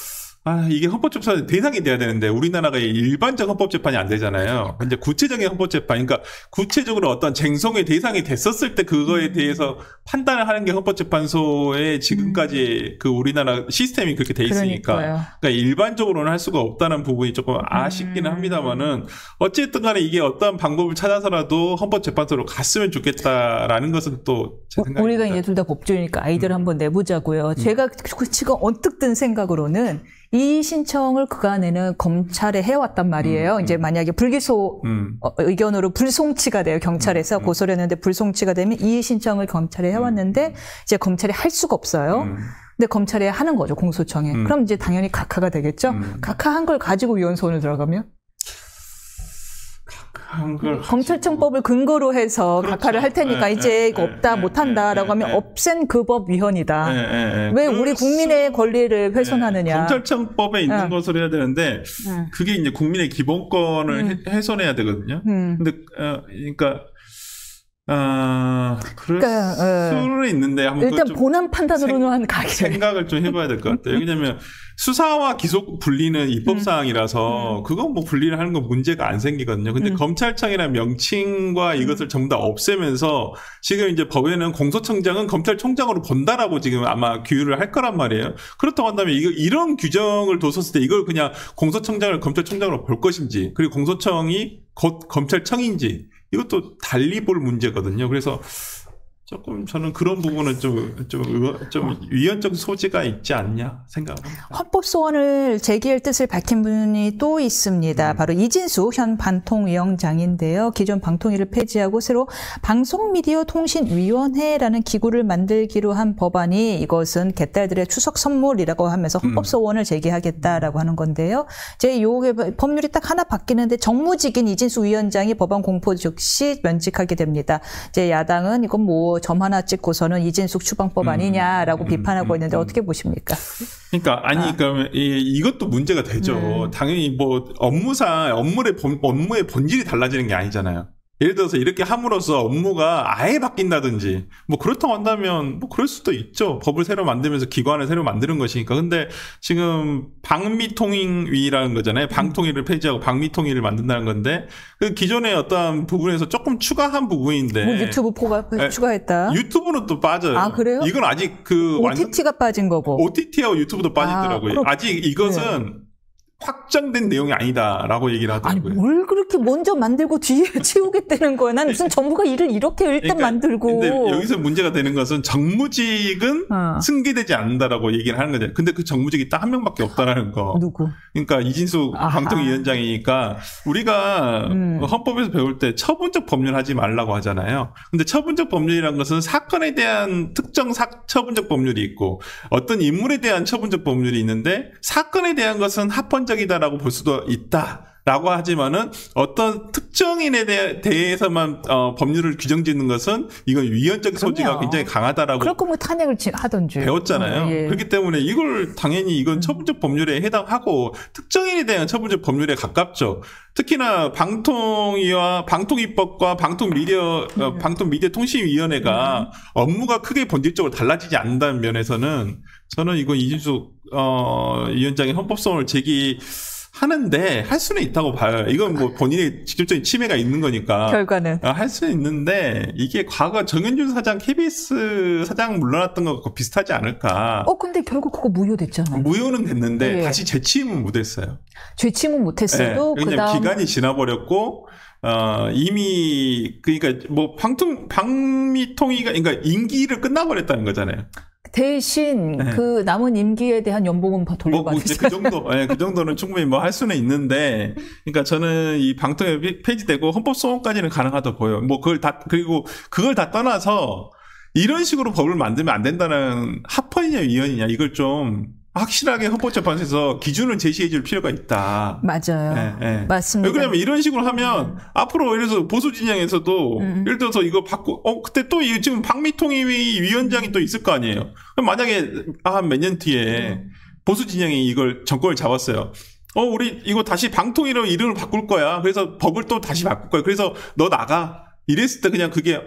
이게 헌법재판 대상이 돼야 되는데 우리나라가 일반적 헌법재판이 안 되잖아요. 이제 구체적인 헌법재판, 그러니까 구체적으로 어떤 쟁송의 대상이 됐었을 때 그거에 대해서 판단을 하는 게 헌법재판소의 지금까지 그 우리나라 시스템이 그렇게 돼 있으니까. 그러니까 일반적으로는 할 수가 없다는 부분이 조금 아쉽기는 합니다만은 어쨌든 간에 이게 어떤 방법을 찾아서라도 헌법재판소로 갔으면 좋겠다라는 것은 또 제 생각입니다. 우리가 이제 둘 다 법조이니까 아이디어를 한번 내보자고요. 제가 지금 언뜻 든 생각으로는 이 신청을 그간에는 검찰에 해왔단 말이에요. 이제 만약에 불기소 의견으로 불송치가 돼요. 경찰에서 고소를 했는데 불송치가 되면 이 신청을 검찰에 해왔는데 이제 검찰이 할 수가 없어요. 근데 검찰에 하는 거죠. 공소청에. 그럼 이제 당연히 각하가 되겠죠. 각하한 걸 가지고 위원소원을 들어가면? 검찰청법을 근거로 해서 각하를 할 테니까 이제 이거 없다 못한다라고 하면 없앤 그 법 위헌이다. 왜 우리 국민의 권리를 훼손하느냐. 검찰청법에 있는 것을 해야 되는데 그게 이제 국민의 기본권을 훼손해야 되거든요. 근데 그러니까 그럴 수는 있는데 한번 일단 본안 판단으로는 가기 생각을 좀 해봐야 될 것 같아요. 왜냐하면 수사와 기소 분리는 입법사항이라서 그건 뭐 분리를 하는 건 문제가 안 생기거든요. 근데 검찰청이라는 명칭과 이것을 전부 다 없애면서 지금 이제 법에는 공소청장은 검찰총장으로 본다라고 지금 아마 규율을 할 거란 말이에요. 그렇다고 한다면 이런 규정을 뒀었을 때 이걸 그냥 공소청장을 검찰총장으로 볼 것인지 그리고 공소청이 곧 검찰청인지 이것도 달리 볼 문제거든요. 그래서 조금 저는 그런 부분은 좀 위헌적 소지가 있지 않냐 생각합니다. 헌법 소원을 제기할 뜻을 밝힌 분이 또 있습니다. 바로 이진수 현 방통위원장인데요. 기존 방통위를 폐지하고 새로 방송미디어통신위원회라는 기구를 만들기로 한 법안이 이것은 개딸들의 추석 선물이라고 하면서 헌법 소원을 제기하겠다라고 하는 건데요. 이제 요 법률이 딱 하나 바뀌는데 정무직인 이진수 위원장이 법안 공포 즉시 면직하게 됩니다. 이제 야당은 이건 뭐 점 하나 찍고서는 이진숙 추방법 아니냐라고 비판하고 있는데 어떻게 보십니까? 그러니까 그러면 이것도 문제가 되죠. 당연히 뭐 업무의 본질이 달라지는 게 아니잖아요. 예를 들어서 이렇게 함으로써 업무가 아예 바뀐다든지 뭐 그렇다고 한다면 뭐 그럴 수도 있죠. 법을 새로 만들면서 기관을 새로 만드는 것이니까. 근데 지금 방미통위라는 거잖아요. 방통위를 폐지하고 방미통위를 만든다는 건데 그 기존의 어떤 부분에서 조금 추가한 부분인데 뭐 유튜브가 추가했다. 유튜브는 또 빠져요. 아 그래요? 이건 아직 그 OTT가 빠진 거고. OTT하고 유튜브도 빠지더라고요. 아직 이것은 확정된 내용이 아니다라고 얘기를 하더라고요. 아니 뭘 그렇게 먼저 만들고 뒤에 치우겠다는 거야. 난 무슨 정부가 일을 이렇게 일단 만들고. 근데 여기서 문제가 되는 것은 정무직은 승계되지 않는다라고 얘기를 하는 거죠. 근데 그 정무직이 딱 한 명밖에 없다라는 거. 누구? 그러니까 이진수 방통위원장이니까 우리가 헌법에서 배울 때 처분적 법률 하지 말라고 하잖아요. 근데 처분적 법률이라는 것은 사건에 대한 특정 처분적 법률이 있고 어떤 인물에 대한 처분적 법률이 있는데 사건에 대한 것은 합헌적이다라고 볼 수도 있다라고 하지만은 어떤 특정인에 대해서만 법률을 규정짓는 것은 이건 위헌적 소지가 굉장히 강하다라고. 그럴 거면 탄핵을 하던지 배웠잖아요. 예. 그렇기 때문에 이걸 당연히 이건 처분적 법률에 해당하고 특정인에 대한 처분적 법률에 가깝죠. 특히나 방통위와 방통위법과 방통미디어통신위원회가 업무가 크게 본질적으로 달라지지 않는다는 면에서는 저는 이건 이진수 위원장의 헌법소원을 하는데 할 수는 있다고 봐요. 이건 뭐 본인의 직접적인 침해가 있는 거니까. 결과는. 할 수는 있는데 이게 과거 정현준 사장, KBS 사장 물러났던 것과 비슷하지 않을까. 근데 결국 그거 무효됐잖아요. 무효는 됐는데 예. 다시 재취임은 못했어요. 재취임은 못했어도 네, 왜냐면 기간이 지나버렸고 이미 그러니까 뭐 방미통위가 그러니까 임기를 끝나버렸다는 거잖아요. 대신 네. 그 남은 임기에 대한 연봉은 돌려받았어요. 그 정도, 그 정도는 충분히 뭐 할 수는 있는데, 그러니까 저는 이 방통위 폐지되고 헌법 소원까지는 가능하다 보여요. 뭐 그리고 그걸 다 떠나서 이런 식으로 법을 만들면 안 된다는 합헌이냐 위헌이냐 이걸 좀 확실하게 헌법재판소에서 기준을 제시해 줄 필요가 있다. 맞아요. 네. 맞습니다. 왜 그러냐면 이런 식으로 하면 앞으로 예를 들어서 보수 진영에서도 예를 들어서 이거 받고 그때 또 지금 방미통위 위원장이 또 있을 거 아니에요. 그럼 만약에 한 몇 년 뒤에 보수 진영이 이걸 정권을 잡았어요. 우리 이거 다시 방통위로 이름을 바꿀 거야. 그래서 법을 또 다시 바꿀 거야. 그래서 너 나가. 이랬을 때 그냥 그게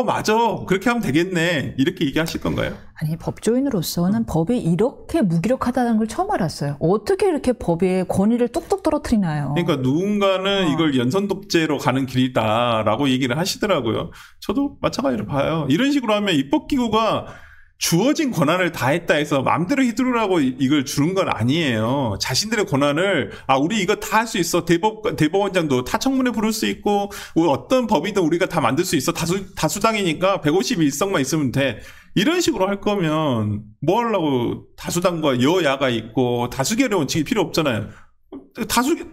맞아. 그렇게 하면 되겠네. 이렇게 얘기하실 건가요? 아니, 법조인으로서는 법이 이렇게 무기력하다는 걸 처음 알았어요. 어떻게 이렇게 법의 권위를 뚝뚝 떨어뜨리나요? 그러니까 누군가는 이걸 연선 독재로 가는 길이다라고 얘기를 하시더라고요. 저도 마찬가지로 봐요. 이런 식으로 하면 입법기구가 주어진 권한을 다했다 해서 마음대로 휘두르라고 이걸 주는 건 아니에요. 자신들의 권한을 우리 이거 다 할 수 있어. 대법원장도 타청문회 부를 수 있고 어떤 법이든 우리가 다 만들 수 있어. 다수당이니까 151석만 있으면 돼. 이런 식으로 할 거면 뭐 하려고 다수당과 여야가 있고 다수결의 원칙이 필요 없잖아요.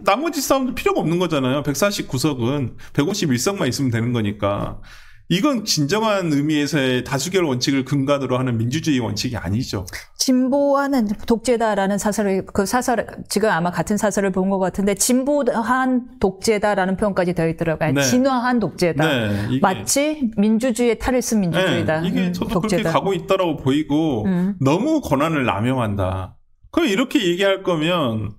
나머지 싸움도 필요가 없는 거잖아요. 149석은 151석만 있으면 되는 거니까. 이건 진정한 의미에서의 다수결 원칙을 근간으로 하는 민주주의 원칙이 아니죠. 진보하는 독재다라는 사설을 지금 아마 같은 사설을 본 것 같은데 진보한 독재다라는 표현까지 되어 있더라고요. 네. 진화한 독재다. 네, 마치 민주주의의 탈을 쓴 민주주의다. 네, 이게 저도 독재다. 그렇게 가고 있다라고 보이고 너무 권한을 남용한다. 그럼 이렇게 얘기할 거면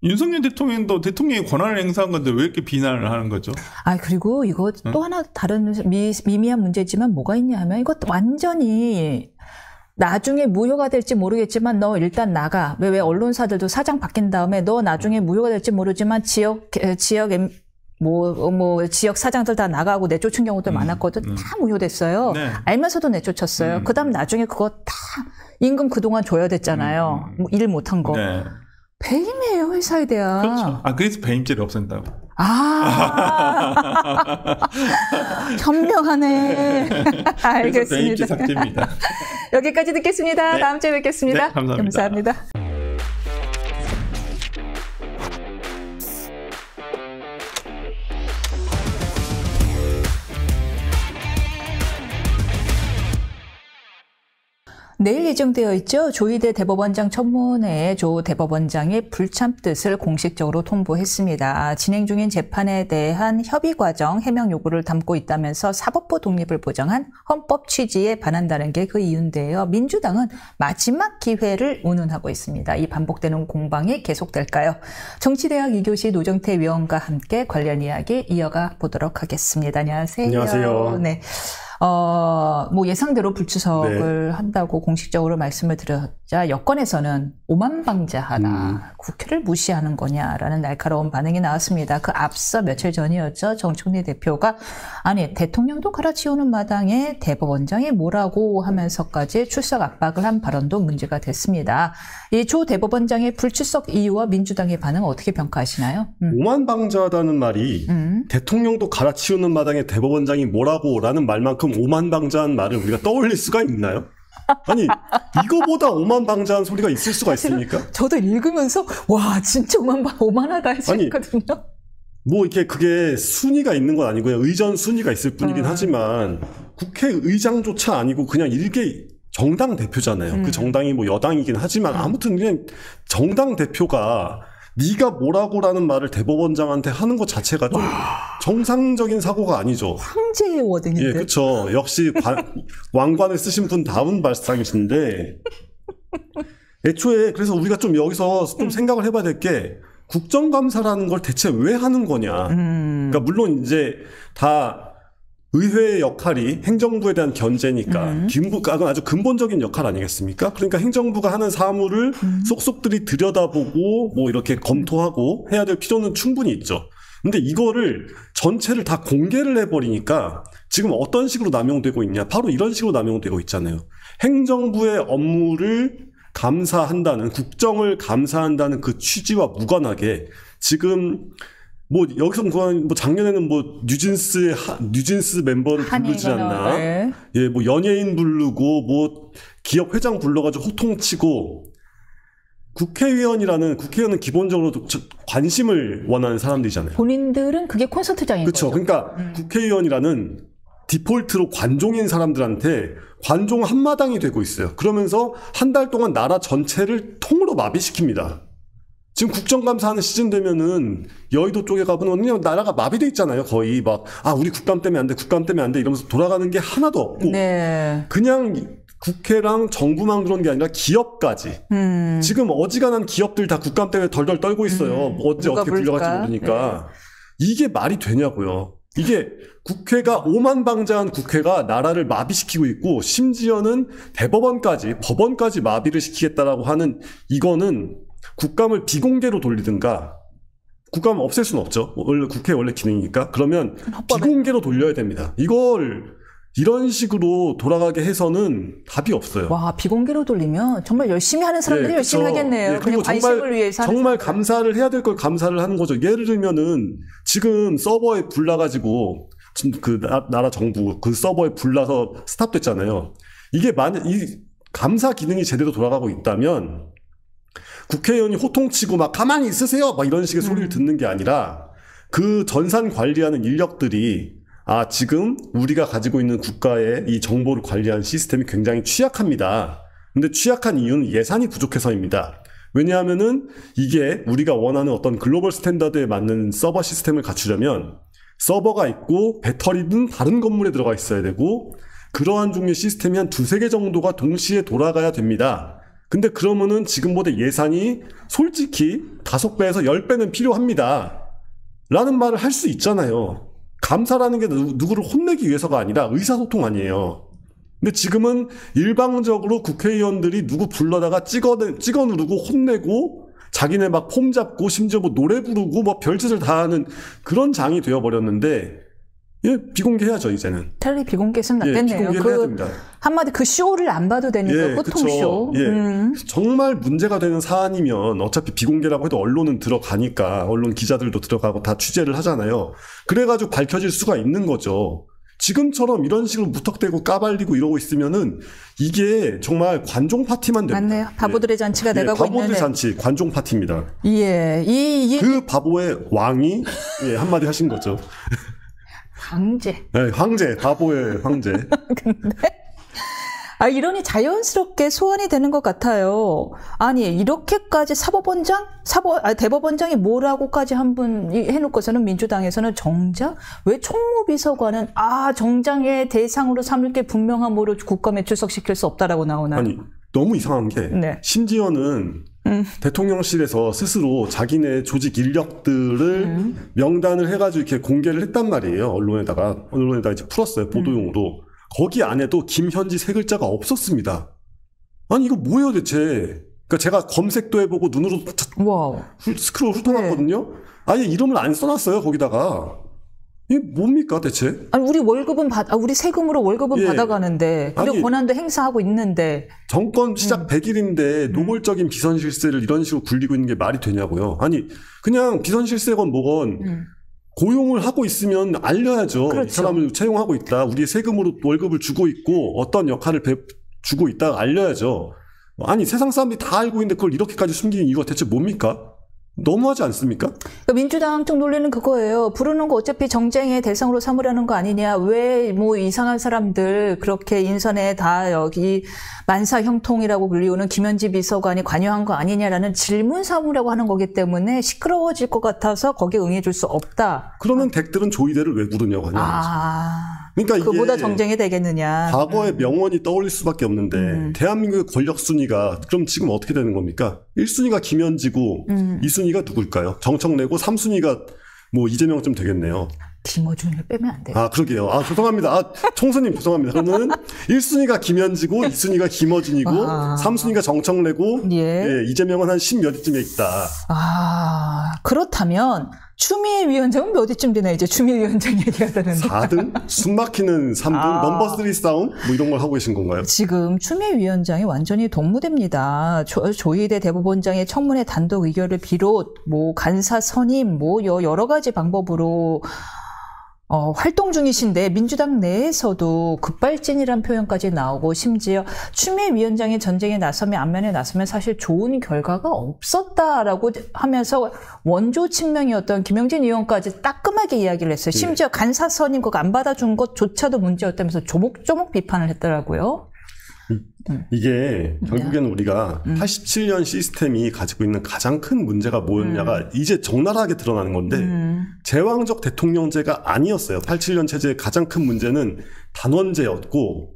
윤석열 대통령도 대통령이 권한을 행사한 건데 왜 이렇게 비난을 하는 거죠? 그리고 이거 또 하나 다른 미미한 문제지만 뭐가 있냐 하면 이거 완전히 나중에 무효가 될지 모르겠지만 너 일단 나가. 왜 언론사들도 사장 바뀐 다음에 너 나중에 무효가 될지 모르지만 지역 사장들 다 나가고 내쫓은 경우도 많았거든. 다 무효됐어요. 네. 알면서도 내쫓았어요. 그다음 나중에 그거 다 임금 그동안 줘야 됐잖아요. 일 못한 거. 네. 배임이에요, 회사에 대한. 그렇죠. 그래서 배임죄를 없앤다고. 현명하네. 알겠습니다. 배임죄 삭제입니다. 여기까지 듣겠습니다. 네. 다음 주에 뵙겠습니다. 네, 감사합니다. 감사합니다. 내일 예정되어 있죠. 조희대 대법원장 청문회에 조 대법원장의 불참 뜻을 공식적으로 통보했습니다. 진행 중인 재판에 대한 협의 과정, 해명 요구를 담고 있다면서 사법부 독립을 보장한 헌법 취지에 반한다는 게 그 이유인데요. 민주당은 마지막 기회를 운운하고 있습니다. 이 반복되는 공방이 계속될까요? 정치대학 2교시 노정태 위원과 함께 관련 이야기 이어가 보도록 하겠습니다. 안녕하세요. 안녕하세요. 네. 예상대로 불출석을 한다고 공식적으로 말씀을 드렸자 여권에서는 오만방자하다. 국회를 무시하는 거냐라는 날카로운 반응이 나왔습니다. 그 앞서 며칠 전이었죠. 정청래 대표가 대통령도 갈아치우는 마당에 대법원장이 뭐라고 하면서까지 출석 압박을 한 발언도 문제가 됐습니다. 이 조 대법원장의 불출석 이유와 민주당의 반응 어떻게 평가하시나요? 오만방자하다는 말이 대통령도 갈아치우는 마당에 대법원장이 뭐라고라는 말만큼 오만방자한 말을 우리가 떠올릴 수가 있나요? 아니 이거보다 오만방자한 소리가 있을 수가 있습니까? 저도 읽으면서 와 진짜 오만하다 했거든요. 이렇게 그게 순위가 있는 건 아니고요. 의전 순위가 있을 뿐이긴 하지만 국회의장조차 아니고 그냥 일개 정당 대표잖아요. 그 정당이 여당이긴 하지만 아무튼 그냥 정당 대표가 네가 뭐라고라는 말을 대법원장한테 하는 것 자체가 좀 정상적인 사고가 아니죠. 황제의 워딩인데. 예, 그렇죠. 역시 왕관을 쓰신 분 다운 발상이신데 애초에 그래서 우리가 좀 여기서 좀 생각을 해봐야 될 게 국정감사라는 걸 대체 왜 하는 거냐. 그러니까 물론 이제 다 의회의 역할이 행정부에 대한 견제니까 그건 아주 근본적인 역할 아니겠습니까? 그러니까 행정부가 하는 사무를 속속들이 들여다보고 뭐 이렇게 검토하고 해야 될 필요는 충분히 있죠. 근데 이거를 전체를 다 공개를 해버리니까 지금 어떤 식으로 남용되고 있냐? 바로 이런 식으로 남용되고 있잖아요. 행정부의 업무를 감사한다는, 국정을 감사한다는 그 취지와 무관하게 지금 뭐 여기서 뭐 작년에는 뭐 뉴진스 멤버를 부르지 않나? 네. 예, 뭐 연예인 부르고 뭐 기업 회장 불러가지고 호통치고. 국회의원은 기본적으로 관심을 원하는 사람들이잖아요. 본인들은 그게 콘서트장인 그렇죠. 거죠. 그러니까 국회의원이라는 디폴트로 관종인 사람들한테 관종 한마당이 되고 있어요. 그러면서 한 달 동안 나라 전체를 통으로 마비시킵니다. 지금 국정감사하는 시즌 되면은 여의도 쪽에 가보면 그냥 나라가 마비돼 있잖아요. 거의 막 우리 국감 때문에 안 돼, 국감 때문에 안 돼 이러면서 돌아가는 게 하나도 없고 네. 그냥 국회랑 정부만 그런 게 아니라 기업까지. 지금 어지간한 기업들 다 국감 때문에 덜덜 떨고 있어요. 언제 어떻게 불려갈지 모르니까. 네. 이게 말이 되냐고요. 이게 국회가 오만방자한 국회가 나라를 마비시키고 있고 심지어는 대법원까지 법원까지 마비를 시키겠다라고 하는 이거는 국감을 비공개로 돌리든가 국감을 없앨 수는 없죠. 국회 원래 기능이니까. 그러면 비공개로 돌려야 됩니다. 이걸 이런 식으로 돌아가게 해서는 답이 없어요. 와, 비공개로 돌리면 정말 열심히 하는 사람들이 열심히 하겠네요. 예, 그냥 관심을 위해서. 정말 감사를 해야 될 걸 감사를 하는 거죠. 예를 들면은 지금 서버에 불나가지고 그 나라 정부 그 서버에 불나서 스탑됐잖아요. 이게 만약 이 감사 기능이 제대로 돌아가고 있다면 국회의원이 호통치고 막 가만히 있으세요 막 이런 식의 소리를 듣는 게 아니라 그 전산 관리하는 인력들이 지금 우리가 가지고 있는 국가의 이 정보를 관리하는 시스템이 굉장히 취약합니다. 근데 취약한 이유는 예산이 부족해서입니다. 왜냐하면은 이게 우리가 원하는 어떤 글로벌 스탠다드에 맞는 서버 시스템을 갖추려면 서버가 있고 배터리는 다른 건물에 들어가 있어야 되고 그러한 종류의 시스템이 한 2-3개 정도가 동시에 돌아가야 됩니다. 근데 그러면은 지금보다 예산이 솔직히 5배에서 10배는 필요합니다. 라는 말을 할 수 있잖아요. 감사라는 게 누구를 혼내기 위해서가 아니라 의사소통 근데 지금은 일방적으로 국회의원들이 누구 불러다가 찍어 누르고 혼내고 자기네 막 폼 잡고 심지어 뭐 노래 부르고 뭐 별짓을 다 하는 그런 장이 되어버렸는데 비공개해야죠 이제는. 차라리 비공개했으면 낫겠네요. 비공개를 해야 됩니다. 한마디 그 쇼를 안 봐도 되니까 호통쇼. 정말 문제가 되는 사안이면 어차피 비공개라고 해도 언론은 들어가니까 언론 기자들도 들어가고 다 취재를 하잖아요. 그래가지고 밝혀질 수가 있는 거죠. 지금처럼 이런 식으로 무턱대고 까발리고 이러고 있으면은 이게 정말 관종 파티만 됩니다. 맞네요. 바보들의 잔치가 돼가고 있는. 바보들의 잔치, 관종 파티입니다. 예, 그 바보의 왕이 한마디 하신 거죠. 황제. 네, 황제, 바보의 황제. 근데 이러니 자연스럽게 소환이 되는 것 같아요. 아니 이렇게까지 대법원장이 뭐라고까지 한 분 해놓고서는 민주당에서는 정작 왜 총무비서관은 정장의 대상으로 삼을 게 분명한 뭐로 국감에 출석시킬 수 없다라고 나오나요? 아니 너무 이상한 게 심지어는 대통령실에서 스스로 자기네 조직 인력들을 명단을 해가지고 이렇게 공개를 했단 말이에요. 언론에다가 이제 풀었어요. 보도용으로. 거기 안에도 김현지 3글자가 없었습니다. 아니 이거 뭐예요 대체? 그러니까 제가 검색도 해보고 눈으로 스크롤 훑어놨거든요. 아예 이름을 안 써놨어요 거기다가. 이게 뭡니까 대체? 아니 우리 월급은 우리 세금으로 월급은 받아가는데 그리고 권한도 행사하고 있는데 정권 시작 100일인데 노골적인 비선실세를 이런 식으로 굴리고 있는 게 말이 되냐고요. 아니 그냥 비선실세건 뭐건 고용을 하고 있으면 알려야죠. 그렇죠. 이 사람을 채용하고 있다. 우리의 세금으로 월급을 주고 있고 어떤 역할을 주고 있다 알려야죠. 아니 세상 사람들이 다 알고 있는데 그걸 이렇게까지 숨기는 이유가 대체 뭡니까? 너무하지 않습니까? 그러니까 민주당 쪽 논리는 그거예요. 부르는 거 어차피 정쟁의 대상으로 삼으려는 거 아니냐. 왜 뭐 이상한 사람들 그렇게 인선에 다 여기 만사 형통이라고 불리우는 김현지 비서관이 관여한 거 아니냐라는 질문 삼으려고 하는 거기 때문에 시끄러워질 것 같아서 거기에 응해줄 수 없다. 그러면 덱들은 조이대를 왜 부르냐고 하는 거죠. 그러니까 이게 그보다 정쟁이 되겠느냐. 과거의 명언이 떠올릴 수밖에 없는데 대한민국의 권력 순위가 그럼 지금 어떻게 되는 겁니까? 1순위가 김현지고 2순위가 누굴까요? 정청래고 3순위가 뭐 이재명쯤 되겠네요. 김어준을 빼면 안 돼요. 아, 그러게요. 아, 죄송합니다. 아, 총수님 죄송합니다. 그러면 1순위가 김현지고 2순위가 김어준이고 3순위가 정청래고 예, 이재명은 한 10몇 위쯤에 있다. 아, 그렇다면 추미애 위원장은 몇 위쯤 되나 이제 추미애 위원장 얘기하다는데. 4등? 숨막히는 3등? 넘버 3 싸움? 뭐 이런 걸 하고 계신 건가요? 지금 추미애 위원장이 완전히 동무대입니다. 조희대 대법원장의 청문회 단독 의결을 비롯 뭐 간사 선임 뭐 여러 가지 방법으로 활동 중이신데 민주당 내에서도 급발진이란 표현까지 나오고 심지어 추미애 위원장이 전쟁에 나서면 안면에 나서면 사실 좋은 결과가 없었다라고 하면서 원조 친명이었던 김영진 의원까지 따끔하게 이야기를 했어요. 심지어 간사 선임 그거 안 받아준 것조차도 문제였다면서 조목조목 비판을 했더라고요. 이게 결국에는 우리가 87년 시스템이 가지고 있는 가장 큰 문제가 뭐였냐가 이제 적나라하게 드러나는 건데 제왕적 대통령제가 아니었어요. 87년 체제의 가장 큰 문제는 단원제였고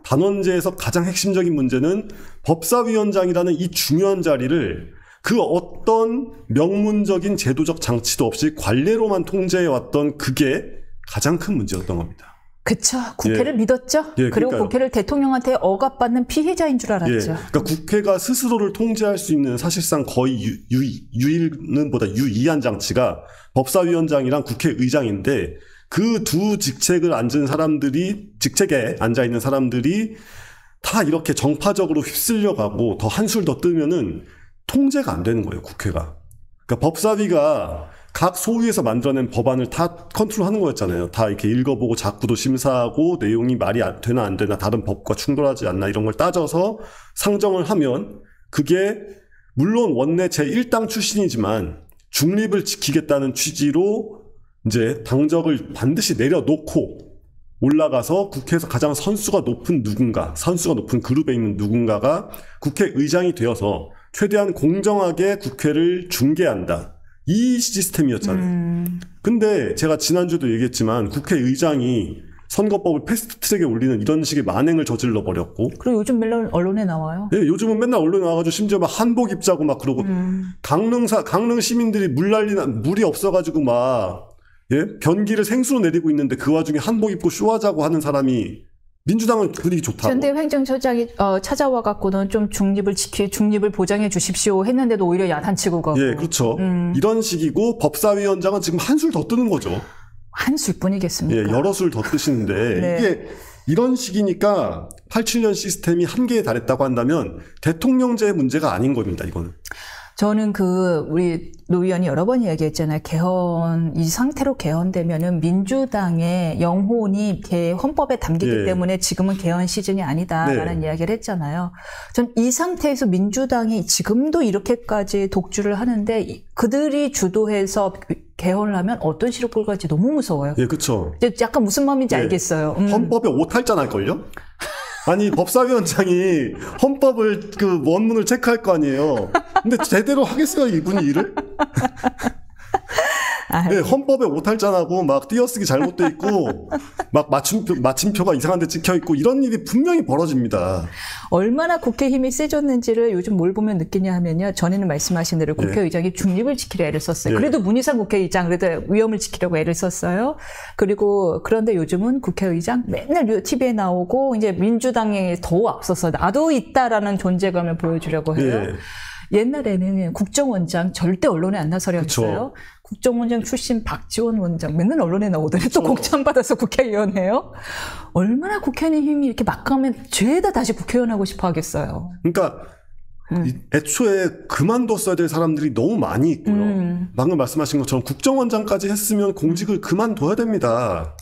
단원제에서 가장 핵심적인 문제는 법사위원장이라는 이 중요한 자리를 그 어떤 명문적인 제도적 장치도 없이 관례로만 통제해왔던 그게 가장 큰 문제였던 겁니다. 그쵸. 국회를 믿었죠. 그리고 그러니까요. 국회를 대통령한테 억압받는 피해자인 줄 알았죠. 그러니까 국회가 스스로를 통제할 수 있는 사실상 거의 유일는보다 유의한 장치가 법사위원장이랑 국회의장인데 그 두 직책을 앉은 사람들이 직책에 앉아 있는 사람들이 다 이렇게 정파적으로 휩쓸려가고 더 한술 더 뜨면은 통제가 안 되는 거예요, 국회가. 그러니까 법사위가 각 소위에서 만들어낸 법안을 다 컨트롤하는 거였잖아요. 다 이렇게 읽어보고 작구도 심사하고 내용이 말이 되나 안 되나 다른 법과 충돌하지 않나 이런 걸 따져서 상정을 하면 그게 물론 원내 제1당 출신이지만 중립을 지키겠다는 취지로 이제 당적을 반드시 내려놓고 올라가서 국회에서 가장 선수가 높은 누군가, 선수가 높은 그룹에 있는 누군가가 국회의장이 되어서 최대한 공정하게 국회를 중개한다. 이 시스템이었잖아요. 근데 제가 지난주도 얘기했지만 국회의장이 선거법을 패스트트랙에 올리는 이런 식의 만행을 저질러 버렸고 그리고 요즘 맨날 언론에 나와요. 예, 요즘은 맨날 언론에 나와가지고 심지어 막 한복 입자고 막 그러고 강릉 시민들이 물이 없어가지고 막 변기를 생수로 내리고 있는데 그 와중에 한복 입고 쇼하자고 하는 사람이 민주당은 분위기 좋다고. 전대 행정처장이 찾아와 갖고는 좀 중립을 보장해 주십시오 했는데도 오히려 야단치고 가고. 예, 그렇죠. 이런 식이고 법사위원장은 지금 한술 더 뜨는 거죠. 한술 뿐이겠습니까? 예, 여러 술 더 뜨시는데 네. 이게 이런 식이니까 87년 시스템이 한계에 달했다고 한다면 대통령제의 문제가 아닌 겁니다. 이거는. 저는 우리 노 의원이 여러 번 이야기했잖아요. 이 상태로 개헌되면은 민주당의 영혼이 헌법에 담기기 때문에 지금은 개헌 시즌이 아니다라는 이야기를 했잖아요. 전 이 상태에서 민주당이 지금도 이렇게까지 독주를 하는데 그들이 주도해서 개헌을 하면 어떤 시로 끌고 갈지 너무 무서워요. 예, 그렇죠. 약간 무슨 마음인지 알겠어요. 헌법에 오탈자 날걸요? 아니 법사위원장이 헌법을 그 원문을 체크할 거 아니에요. 근데 제대로 하겠어요 이분이 일을? 네, 헌법에 오탈자나고 막 띄어쓰기 잘못돼 있고 막 마침표가 이상한 데 찍혀 있고 이런 일이 분명히 벌어집니다. 얼마나 국회 힘이 세졌는지를 요즘 뭘 보면 느끼냐 하면요. 전에는 말씀하신 대로 국회의장이 중립을 지키려 애를 썼어요. 그래도 문희상 국회의장 그래도 위엄을 지키려고 애를 썼어요. 그리고 그런데 요즘은 국회의장 맨날 TV에 나오고 이제 민주당에 더 앞서서 나도 있다라는 존재감을 보여주려고 해요. 옛날에는 국정원장 절대 언론에 안 나서려 했어요. 국정원장 출신 박지원 원장 맨날 언론에 나오더니 또 공천 받아서 국회의원 해요. 얼마나 국회의원 힘이 이렇게 막강하면 죄다 다시 국회의원 하고 싶어 하겠어요. 그러니까 애초에 그만뒀어야 될 사람들이 너무 많이 있고요. 방금 말씀하신 것처럼 국정원장까지 했으면 공직을 그만둬야 됩니다.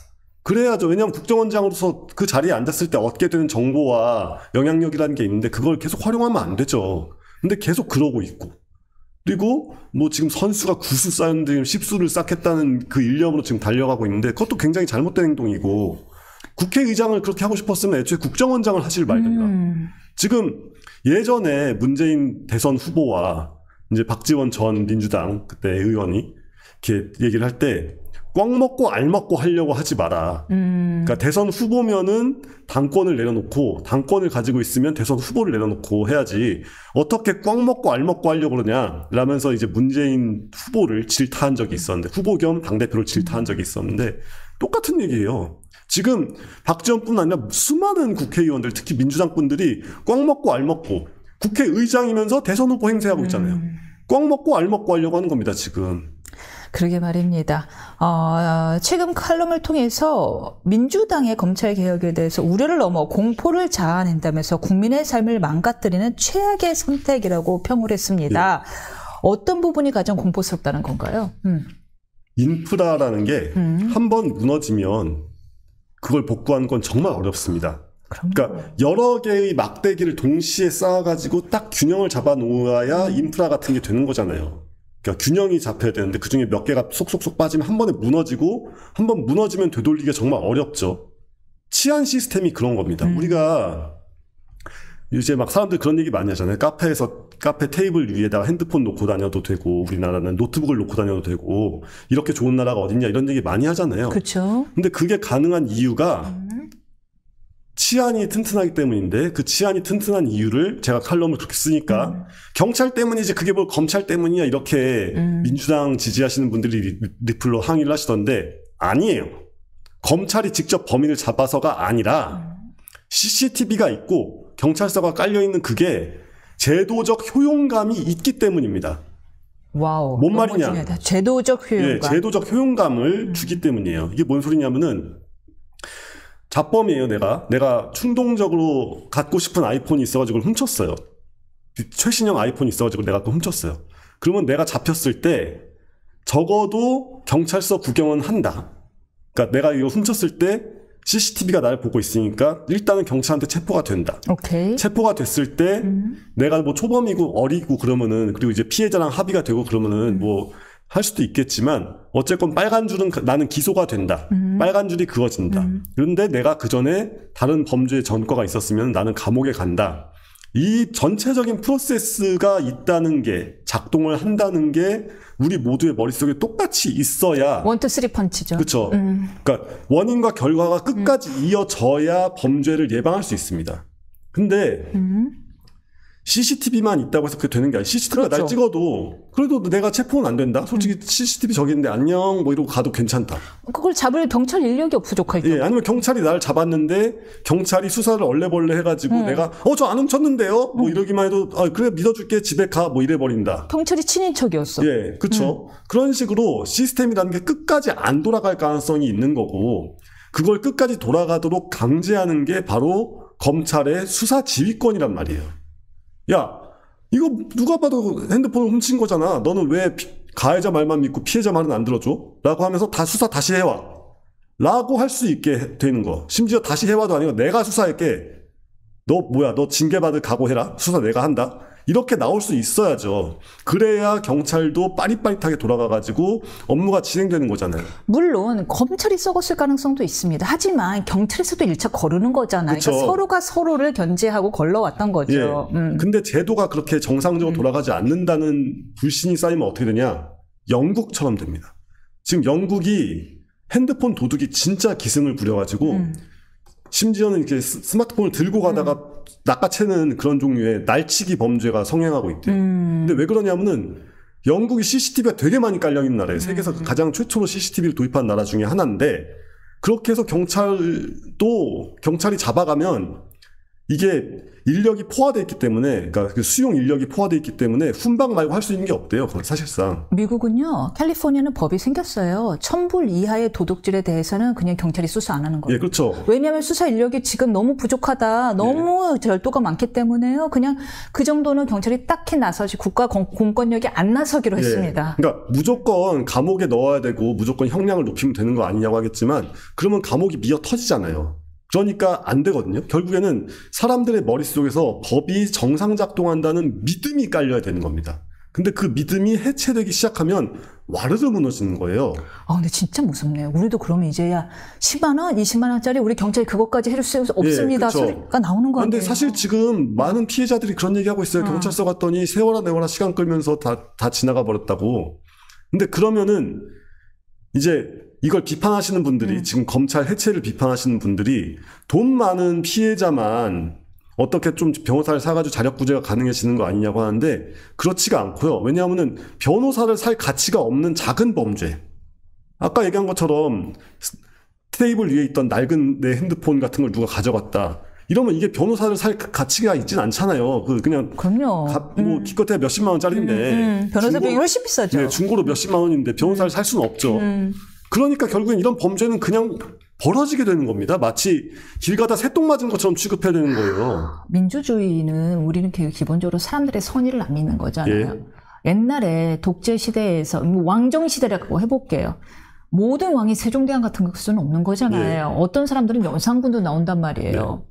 그래야죠. 왜냐하면 국정원장으로서 그 자리에 앉았을 때 얻게 되는 정보와 영향력이라는 게 있는데 그걸 계속 활용하면 안 되죠. 근데 계속 그러고 있고 그리고 뭐 지금 선수가 9수 쌓였는데 10수를 쌓겠다는 그 일념으로 지금 달려가고 있는데 그것도 굉장히 잘못된 행동이고 국회의장을 그렇게 하고 싶었으면 애초에 국정원장을 하실 말든가. 지금 예전에 문재인 대선 후보와 이제 박지원 전 민주당 그때 의원이 이렇게 얘기를 할 때 꽉 먹고 알 먹고 하려고 하지 마라. 그러니까 대선 후보면은 당권을 내려놓고 당권을 가지고 있으면 대선 후보를 내려놓고 해야지 어떻게 꽉 먹고 알 먹고 하려고 그러냐 라면서 이제 문재인 후보를 질타한 적이 있었는데 후보 겸 당대표를 질타한 적이 있었는데 똑같은 얘기예요. 지금 박지원뿐 아니라 수많은 국회의원들 특히 민주당 분들이 꽉 먹고 알 먹고 국회의장이면서 대선 후보 행세하고 있잖아요. 꽉 먹고 알 먹고 하려고 하는 겁니다, 지금. 그러게 말입니다. 최근 칼럼을 통해서 민주당의 검찰개혁에 대해서 우려를 넘어 공포를 자아낸다면서 국민의 삶을 망가뜨리는 최악의 선택이라고 평을 했습니다. 예. 어떤 부분이 가장 공포스럽다는 건가요? 인프라라는 게 한 번 무너지면 그걸 복구하는 건 정말 어렵습니다. 그러니까 여러 개의 막대기를 동시에 쌓아가지고 딱 균형을 잡아놓아야 인프라 같은 게 되는 거잖아요. 그러니까 균형이 잡혀야 되는데 그중에 몇 개가 속속속 빠지면 한 번에 무너지고 한 번 무너지면 되돌리기가 정말 어렵죠. 치안 시스템이 그런 겁니다. 우리가 이제 막 사람들 그런 얘기 많이 하잖아요. 카페 테이블 위에다가 핸드폰 놓고 다녀도 되고 우리나라는 노트북을 놓고 다녀도 되고 이렇게 좋은 나라가 어딨냐 이런 얘기 많이 하잖아요. 그렇죠. 근데 그게 가능한 이유가 치안이 튼튼하기 때문인데 그 치안이 튼튼한 이유를 제가 칼럼을 그렇게 쓰니까 경찰 때문이지 그게 뭘 검찰 때문이냐 이렇게 민주당 지지하시는 분들이 리플로 항의를 하시던데 아니에요. 검찰이 직접 범인을 잡아서가 아니라 CCTV가 있고 경찰서가 깔려있는 그게 제도적 효용감이 있기 때문입니다. 와우. 뭔 말이냐. 중요하다. 제도적 효용감. 예, 제도적 효용감을 주기 때문이에요. 이게 뭔 소리냐면은 자범이에요, 내가 충동적으로 갖고 싶은 아이폰이 있어가지고 훔쳤어요. 최신형 아이폰이 있어가지고 내가 그거 훔쳤어요. 그러면 내가 잡혔을 때 적어도 경찰서 구경은 한다. 그러니까 내가 이거 훔쳤을 때 CCTV가 나를 보고 있으니까 일단은 경찰한테 체포가 된다. 오케이. 체포가 됐을 때 내가 뭐 초범이고 어리고 그러면은 그리고 이제 피해자랑 합의가 되고 그러면은 뭐 할 수도 있겠지만 어쨌건 빨간 줄은 나는 기소가 된다. 빨간 줄이 그어진다. 그런데 내가 그 전에 다른 범죄의 전과가 있었으면 나는 감옥에 간다. 이 전체적인 프로세스가 있다는 게 작동을 한다는 게 우리 모두의 머릿속에 똑같이 있어야 1, 2, 3 펀치죠. 그렇죠. 그러니까 원인과 결과가 끝까지 이어져야 범죄를 예방할 수 있습니다. 근데 CCTV만 있다고 해서 그게 되는 게 아니라 CCTV가 그렇죠. 날 찍어도 그래도 내가 체포는 안 된다. 솔직히 CCTV 저기 있는데 안녕 뭐 이러고 가도 괜찮다. 그걸 잡을 경찰 인력이 부족할 때. 예, 아니면 경찰이 나를 잡았는데 경찰이 수사를 얼레벌레 해가지고 내가 저 안 훔쳤는데요. 뭐 이러기만 해도 그래 믿어줄게 집에 가 뭐 이래버린다. 경찰이 친인척이었어. 예, 그렇죠. 그런 식으로 시스템이라는 게 끝까지 안 돌아갈 가능성이 있는 거고 그걸 끝까지 돌아가도록 강제하는 게 바로 검찰의 수사 지휘권이란 말이에요. 야, 이거 누가 봐도 핸드폰을 훔친 거잖아. 너는 왜 가해자 말만 믿고 피해자 말은 안 들어줘? 라고 하면서 다 수사 다시 해와. 라고 할 수 있게 되는 거. 심지어 다시 해와도 아니고 내가 수사할게. 너 뭐야? 너 징계받을 각오해라. 수사 내가 한다. 이렇게 나올 수 있어야죠. 그래야 경찰도 빠릿빠릿하게 돌아가가지고 업무가 진행되는 거잖아요. 물론 검찰이 썩었을 가능성도 있습니다. 하지만 경찰에서도 1차 거르는 거잖아요. 그쵸. 그러니까 서로가 서로를 견제하고 걸러왔던 거죠. 예. 근데 제도가 그렇게 정상적으로 돌아가지 않는다는 불신이 쌓이면 어떻게 되냐? 영국처럼 됩니다. 지금 영국이 핸드폰 도둑이 진짜 기승을 부려가지고 심지어는 이렇게 스마트폰을 들고 가다가 낚아채는 그런 종류의 날치기 범죄가 성행하고 있대요. 근데 왜 그러냐면은 영국이 CCTV가 되게 많이 깔려있는 나라예요. 세계에서 가장 최초로 CCTV를 도입한 나라 중에 하나인데 그렇게 해서 경찰이 잡아가면 이게 인력이 포화되어 있기 때문에 그러니까 그 수용 인력이 포화되어 있기 때문에 훈방 말고 할 수 있는 게 없대요. 사실상. 미국은요. 캘리포니아는 법이 생겼어요. 1000불 이하의 도둑질에 대해서는 그냥 경찰이 수사 안 하는 거예요. 예, 그렇죠. 왜냐하면 수사 인력이 지금 너무 부족하다. 너무 절도가 많기 때문에요. 그냥 그 정도는 경찰이 딱히 나서지 국가 공권력이 안 나서기로 했습니다. 그러니까 무조건 감옥에 넣어야 되고 무조건 형량을 높이면 되는 거 아니냐고 하겠지만 그러면 감옥이 미어 터지잖아요. 그러니까 안 되거든요. 결국에는 사람들의 머릿속에서 법이 정상 작동한다는 믿음이 깔려야 되는 겁니다. 근데 그 믿음이 해체되기 시작하면 와르르 무너지는 거예요. 근데 진짜 무섭네요. 우리도 그러면 이제야 10만 원, 20만 원짜리 우리 경찰이 그것까지 해줄 수 없습니다. 소리가 나오는 거 아니에요? 근데 사실 지금 많은 피해자들이 그런 얘기하고 있어요. 경찰서 갔더니 세워라 내워라 시간 끌면서 다 지나가 버렸다고. 근데 그러면은 이제 이걸 비판하시는 분들이 지금 검찰 해체를 비판하시는 분들이 돈 많은 피해자만 어떻게 좀 변호사를 사가지고 자력구제가 가능해지는 거 아니냐고 하는데 그렇지가 않고요. 왜냐하면은 변호사를 살 가치가 없는 작은 범죄. 아까 얘기한 것처럼 테이블 위에 있던 낡은 내 핸드폰 같은 걸 누가 가져갔다. 이러면 이게 변호사를 살 가치가 있진 않잖아요. 그냥 그럼요. 뭐 기껏해야 몇십만 원짜리인데 변호사 비용이 훨씬 비싸죠. 네, 중고로 몇십만 원인데 변호사를 살 수는 없죠. 그러니까 결국엔 이런 범죄는 그냥 벌어지게 되는 겁니다. 마치 길 가다 새똥 맞은 것처럼 취급해야 되는 거예요. 민주주의는 우리는 기본적으로 사람들의 선의를 안 믿는 거잖아요. 옛날에 독재 시대에서 왕정 시대라고 해볼게요. 모든 왕이 세종대왕 같은 걸 수는 없는 거잖아요. 어떤 사람들은 영상군도 나온단 말이에요.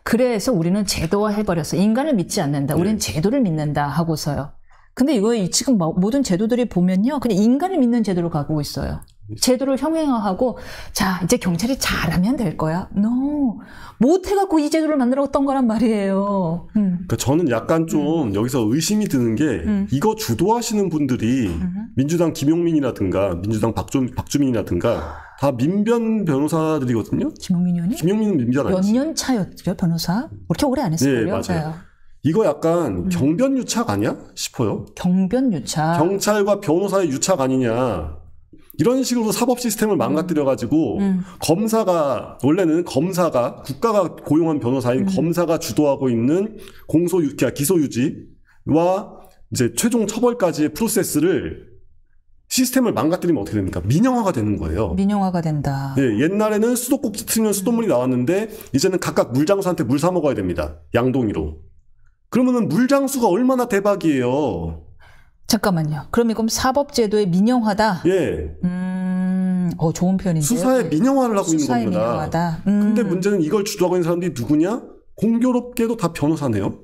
그래서 우리는 제도화해버려서 인간을 믿지 않는다. 우리는 제도를 믿는다 하고서요. 근데 이거 지금 모든 제도들이 보면요. 그냥 인간을 믿는 제도를 가고 있어요. 제도를 형용화하고 자 이제 경찰이 잘하면 될 거야. No. 못해갖고 이 제도를 만들었던 거란 말이에요. 그러니까 저는 약간 좀 여기서 의심이 드는 게 이거 주도하시는 분들이 민주당 김용민이라든가 민주당 박주민이라든가 다 민변 변호사들이거든요. 김용민 의원이? 김용민은 민변 몇 아니지. 년 차였죠 변호사? 그렇게 오래 안 했을걸요? 네, 맞아요. 이거 약간 경변 유착 아니야 싶어요. 경변 유착. 경찰과 변호사의 유착 아니냐. 이런 식으로 사법 시스템을 망가뜨려가지고 검사가 원래는 검사가 국가가 고용한 변호사인 검사가 주도하고 있는 기소 유지와 이제 최종 처벌까지의 프로세스를 시스템을 망가뜨리면 어떻게 됩니까? 민영화가 되는 거예요. 민영화가 된다. 네, 옛날에는 수도꼭지 트면 수돗물이 나왔는데 이제는 각각 물장수한테 물 사 먹어야 됩니다. 양동이로. 그러면은 물장수가 얼마나 대박이에요. 잠깐만요. 그럼 이건 사법제도의 민영화다? 예. 좋은 표현인데요. 수사의 민영화를 하고 있는 겁니다. 민영화다. 근데 문제는 이걸 주도하고 있는 사람들이 누구냐? 공교롭게도 다 변호사네요.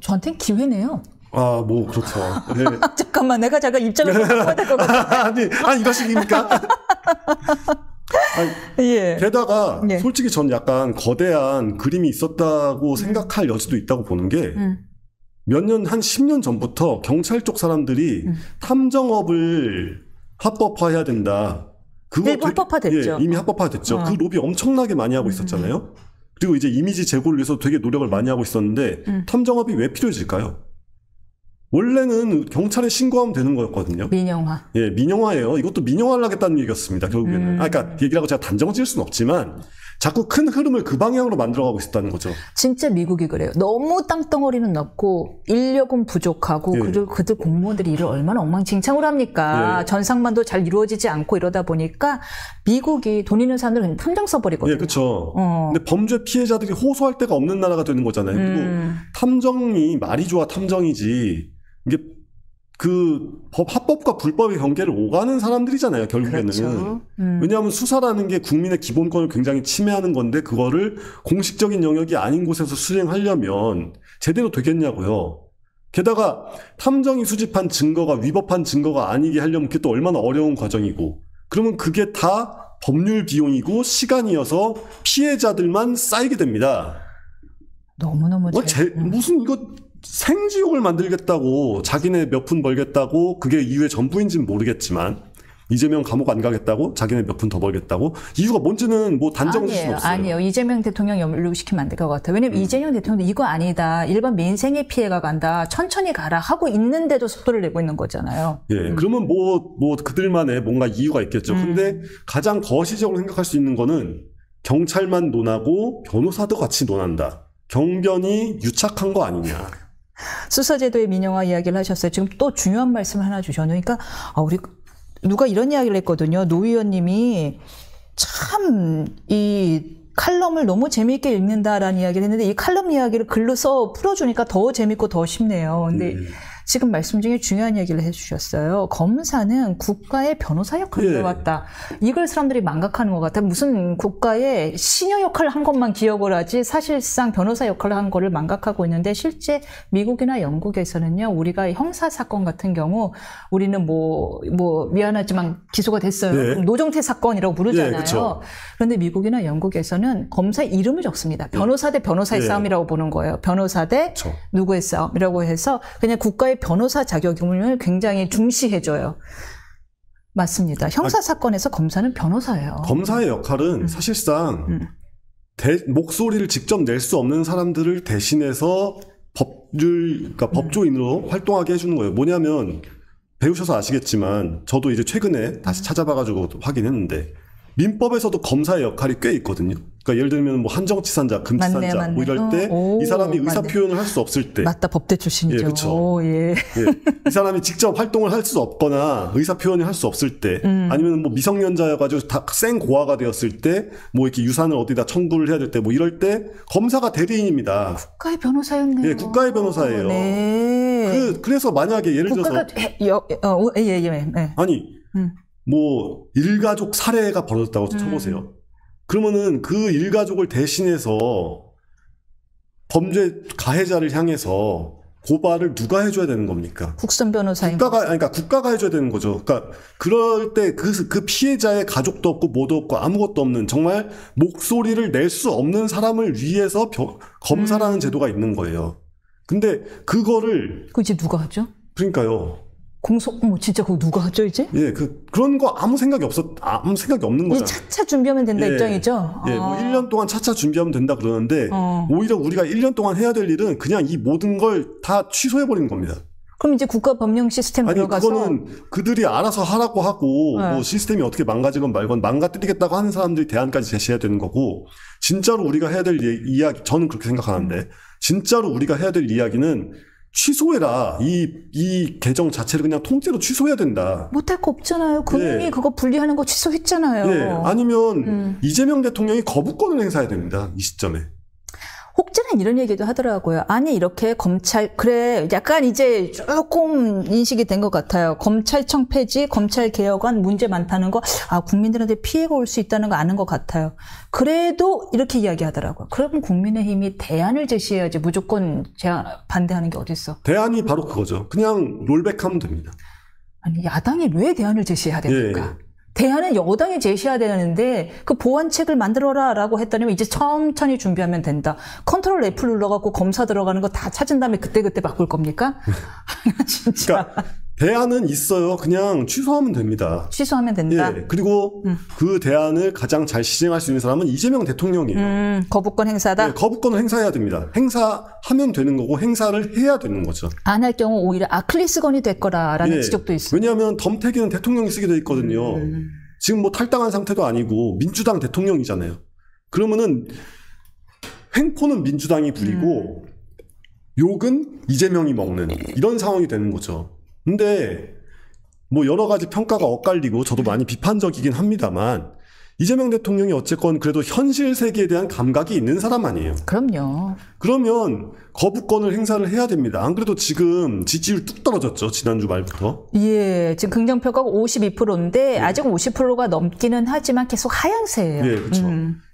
저한테는 기회네요. 아, 뭐 그렇죠. 네. 잠깐만, 내가 잠깐 입장을 바꿔야 될 것 같아. 아니 이러식입니까? 예. 게다가 솔직히 전 약간 거대한 그림이 있었다고 생각할 여지도 있다고 보는 게 몇 년, 한 10년 전부터 경찰 쪽 사람들이 탐정업을 합법화해야 된다. 일부 합법화됐죠. 예, 이미 합법화됐죠. 그 로비 엄청나게 많이 하고 있었잖아요. 그리고 이제 이미지 제고를 위해서 되게 노력을 많이 하고 있었는데 탐정업이 왜 필요해질까요? 원래는 경찰에 신고하면 되는 거였거든요. 민영화. 예, 민영화예요. 이것도 민영화를 하겠다는 얘기였습니다. 결국에는. 그러니까 얘기라고 제가 단정 지을 수는 없지만 자꾸 큰 흐름을 그 방향으로 만들어가고 있었다는 거죠. 진짜 미국이 그래요. 너무 땅덩어리는 넓고 인력은 부족하고 그들 공무원들이 일을 얼마나 엉망진창으로 합니까? 전상만도 잘 이루어지지 않고 이러다 보니까 미국이 돈 있는 사람들은 그냥 탐정 써버리거든요. 예, 그렇죠. 근데 범죄 피해자들이 호소할 데가 없는 나라가 되는 거잖아요. 그리고 탐정이 말이 좋아 탐정이지 이게 합법과 불법의 경계를 오가는 사람들이잖아요, 결국에는. 그렇죠. 왜냐하면 수사라는 게 국민의 기본권을 굉장히 침해하는 건데, 그거를 공식적인 영역이 아닌 곳에서 수행하려면 제대로 되겠냐고요. 게다가 탐정이 수집한 증거가 위법한 증거가 아니게 하려면 그게 또 얼마나 어려운 과정이고, 그러면 그게 다 법률 비용이고 시간이어서 피해자들만 쌓이게 됩니다. 너무너무 무슨 이거 생지옥을 만들겠다고 자기네 몇 푼 벌겠다고 그게 이유의 전부인지는 모르겠지만 이재명 감옥 안 가겠다고 자기네 몇 푼 더 벌겠다고 이유가 뭔지는 뭐 단정질 수는 없어요. 아니에요. 이재명 대통령 연루시키면 안 될 것 같아요. 왜냐면 이재명 대통령도 이거 아니다. 일반 민생의 피해가 간다. 천천히 가라 하고 있는데도 속도를 내고 있는 거잖아요. 예, 그러면 뭐 그들만의 뭔가 이유가 있겠죠. 근데 가장 거시적으로 생각할 수 있는 거는 경찰만 논하고 변호사도 같이 논한다. 경변이 유착한 거 아니냐. 수사제도의 민영화 이야기를 하셨어요. 지금 또 중요한 말씀을 하나 주셨네요. 그러니까 우리 누가 이런 이야기를 했거든요. 노 의원님이 참 이 칼럼을 너무 재미있게 읽는다라는 이야기를 했는데 이 칼럼 이야기를 글로 써 풀어주니까 더 재밌고 더 쉽네요. 근데 지금 말씀 중에 중요한 얘기를 해주셨어요. 검사는 국가의 변호사 역할을 해왔다. 이걸 사람들이 망각하는 것 같아요. 무슨 국가의 시녀 역할을 한 것만 기억을 하지 사실상 변호사 역할을 한 거를 망각하고 있는데 실제 미국이나 영국에서는요. 우리가 형사사건 같은 경우 우리는 뭐 미안하지만 기소가 됐어요. 노정태 사건이라고 부르잖아요. 그런데 미국이나 영국에서는 검사 이름을 적습니다. 변호사 대 변호사의 싸움이라고 보는 거예요. 변호사 대 누구의 싸움이라고 해서 그냥 국가의 변호사 자격을 굉장히 중시해줘요. 맞습니다. 형사사건에서 검사는 변호사예요. 검사의 역할은 사실상 목소리를 직접 낼 수 없는 사람들을 대신해서 그러니까 법조인으로 활동하게 해주는 거예요. 뭐냐면 배우셔서 아시겠지만 저도 이제 최근에 다시 찾아봐가지고 확인했는데 민법에서도 검사의 역할이 꽤 있거든요. 그러니까 예를 들면 뭐 한정치산자, 금치산자 맞네. 뭐 이럴 때 이 사람이 의사 표현을 할 수 없을 때, 맞다, 법대 출신이죠. 예, 그렇죠. 예. 이 사람이 직접 활동을 할 수 없거나 의사 표현을 할 수 없을 때, 아니면 뭐 미성년자여가지고 다 생고아가 되었을 때, 뭐 이렇게 유산을 어디다 청구를 해야 될 때, 뭐 이럴 때 검사가 대리인입니다. 국가의 변호사였네요. 예, 국가의 변호사예요. 네. 그래서 만약에 예를 국가가 들어서 예. 아니 뭐 일가족 살해가 벌어졌다고 쳐보세요. 그러면은 그 일가족을 대신해서 범죄 가해자를 향해서 고발을 누가 해줘야 되는 겁니까? 국선 변호사인 국가가 해줘야 되는 거죠. 그러니까 그럴 때 그 피해자의 가족도 없고 뭐도 없고 아무것도 없는 정말 목소리를 낼 수 없는 사람을 위해서 검사라는 제도가 있는 거예요. 근데 그거를 그 이제 누가 하죠? 그러니까요. 진짜 그거 누가 하죠 이제? 예, 그런 거 아무 생각이 없는 거잖아요. 차차 준비하면 된다 입장이죠. 예, 뭐 1년 동안 차차 준비하면 된다 그러는데 오히려 우리가 1년 동안 해야 될 일은 그냥 이 모든 걸 다 취소해 버리는 겁니다. 그럼 이제 국가 법령 시스템 들어가서 그거는 그들이 알아서 하라고 하고 뭐 시스템이 어떻게 망가지건 말건 망가뜨리겠다고 하는 사람들이 대안까지 제시해야 되는 거고 진짜로 우리가 해야 될 이야기 저는 그렇게 생각하는데 진짜로 우리가 해야 될 이야기는 취소해라. 이 개정 자체를 그냥 통째로 취소해야 된다. 못할 거 없잖아요. 국민이 그거 분리하는 거 취소했잖아요. 예. 아니면 이재명 대통령이 거부권을 행사해야 됩니다. 이 시점에. 혹자는 이런 얘기도 하더라고요. 아니 이렇게 그래 약간 이제 조금 인식이 된 것 같아요. 검찰청 폐지, 검찰개혁안 문제 많다는 거 국민들한테 피해가 올 수 있다는 거 아는 것 같아요. 그래도 이렇게 이야기하더라고요. 그러면 국민의힘이 대안을 제시해야지 무조건 반대하는 게 어딨어. 대안이 바로 그거죠. 그냥 롤백하면 됩니다. 아니 야당이 왜 대안을 제시해야 됩니까? 예. 대안은 여당이 제시해야 되는데 그 보완책을 만들어라라고 했더니 이제 천천히 준비하면 된다. 컨트롤 F 눌러갖고 검사 들어가는 거 다 찾은 다음에 그때 바꿀 겁니까? 진짜. 그러니까 대안은 있어요. 그냥 취소하면 됩니다. 취소하면 된다. 예. 그리고 그 대안을 가장 잘 시행할 수 있는 사람은 이재명 대통령이에요. 거부권 행사다? 예, 거부권을 행사해야 됩니다. 행사하면 되는 거고 행사를 해야 되는 거죠. 안 할 경우 오히려 아클리스건이 될 거라라는 지적도 있어요. 왜냐하면 덤태기는 대통령이 쓰게 돼 있거든요. 지금 뭐 탈당한 상태도 아니고 민주당 대통령이잖아요. 그러면은 횡포는 민주당이 부리고 욕은 이재명이 먹는 이런 상황이 되는 거죠. 근데 뭐 여러 가지 평가가 엇갈리고 저도 많이 비판적이긴 합니다만 이재명 대통령이 어쨌건 그래도 현실 세계에 대한 감각이 있는 사람 아니에요. 그럼요. 그러면 거부권을 행사를 해야 됩니다. 안 그래도 지금 지지율 뚝 떨어졌죠. 지난주 말부터. 예, 지금 긍정표가 52%인데 아직 50%가 넘기는 하지만 계속 하향세예요. 예, 그렇죠.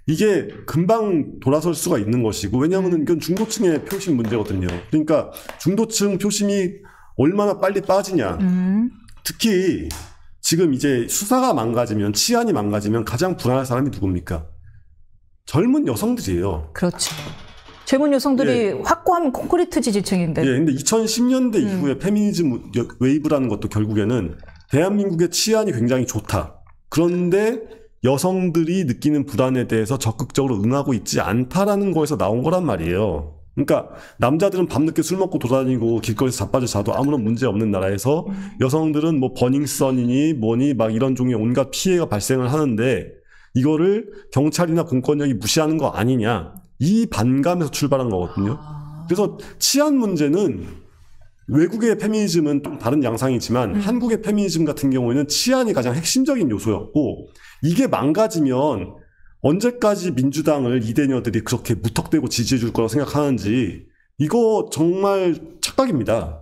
이게 금방 돌아설 수가 있는 것이고 왜냐하면 이건 중도층의 표심 문제거든요. 그러니까 중도층 표심이 얼마나 빨리 빠지냐. 특히 지금 이제 수사가 망가지면 치안이 망가지면 가장 불안할 사람이 누굽니까? 젊은 여성들이에요. 그렇죠. 젊은 여성들이 확고한 콘크리트 지지층인데. 예, 근데 2010년대 이후에 페미니즘 웨이브라는 것도 결국에는 대한민국의 치안이 굉장히 좋다. 그런데 여성들이 느끼는 불안에 대해서 적극적으로 응하고 있지 않다라는 거에서 나온 거란 말이에요. 그러니까 남자들은 밤늦게 술 먹고 돌아다니고 길거리에서 자빠져 자도 아무런 문제 없는 나라에서 여성들은 뭐 버닝썬이니 뭐니 막 이런 종류의 온갖 피해가 발생을 하는데 이거를 경찰이나 공권력이 무시하는 거 아니냐. 이 반감에서 출발한 거거든요. 그래서 치안 문제는 외국의 페미니즘은 좀 다른 양상이지만 한국의 페미니즘 같은 경우에는 치안이 가장 핵심적인 요소였고 이게 망가지면 언제까지 민주당을 이대녀들이 그렇게 무턱대고 지지해 줄 거라고 생각하는지 이거 정말 착각입니다.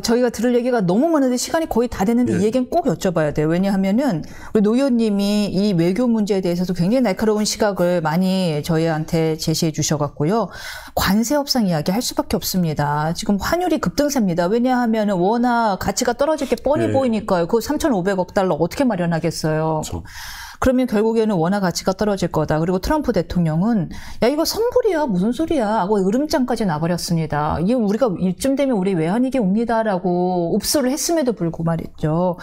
저희가 들을 얘기가 너무 많은데 시간이 거의 다 됐는데 이 얘기는 꼭 여쭤봐야 돼요. 왜냐하면은 우리 노 의원님이 이 외교 문제에 대해서도 굉장히 날카로운 시각을 많이 저희한테 제시해 주셔갖고요. 관세 협상 이야기 할 수밖에 없습니다. 지금 환율이 급등세입니다. 왜냐하면은 워낙 가치가 떨어질 게 뻔히 보이니까요. 그 3,500억 달러 어떻게 마련하겠어요. 그렇죠. 그러면 결국에는 원화 가치가 떨어질 거다. 그리고 트럼프 대통령은 야 이거 선불이야 무슨 소리야 하고 으름장까지 놔버렸습니다. 이게 우리가 이쯤 되면 우리 외환위기 옵니다라고 읍소를 했음에도 불구하고 말이죠.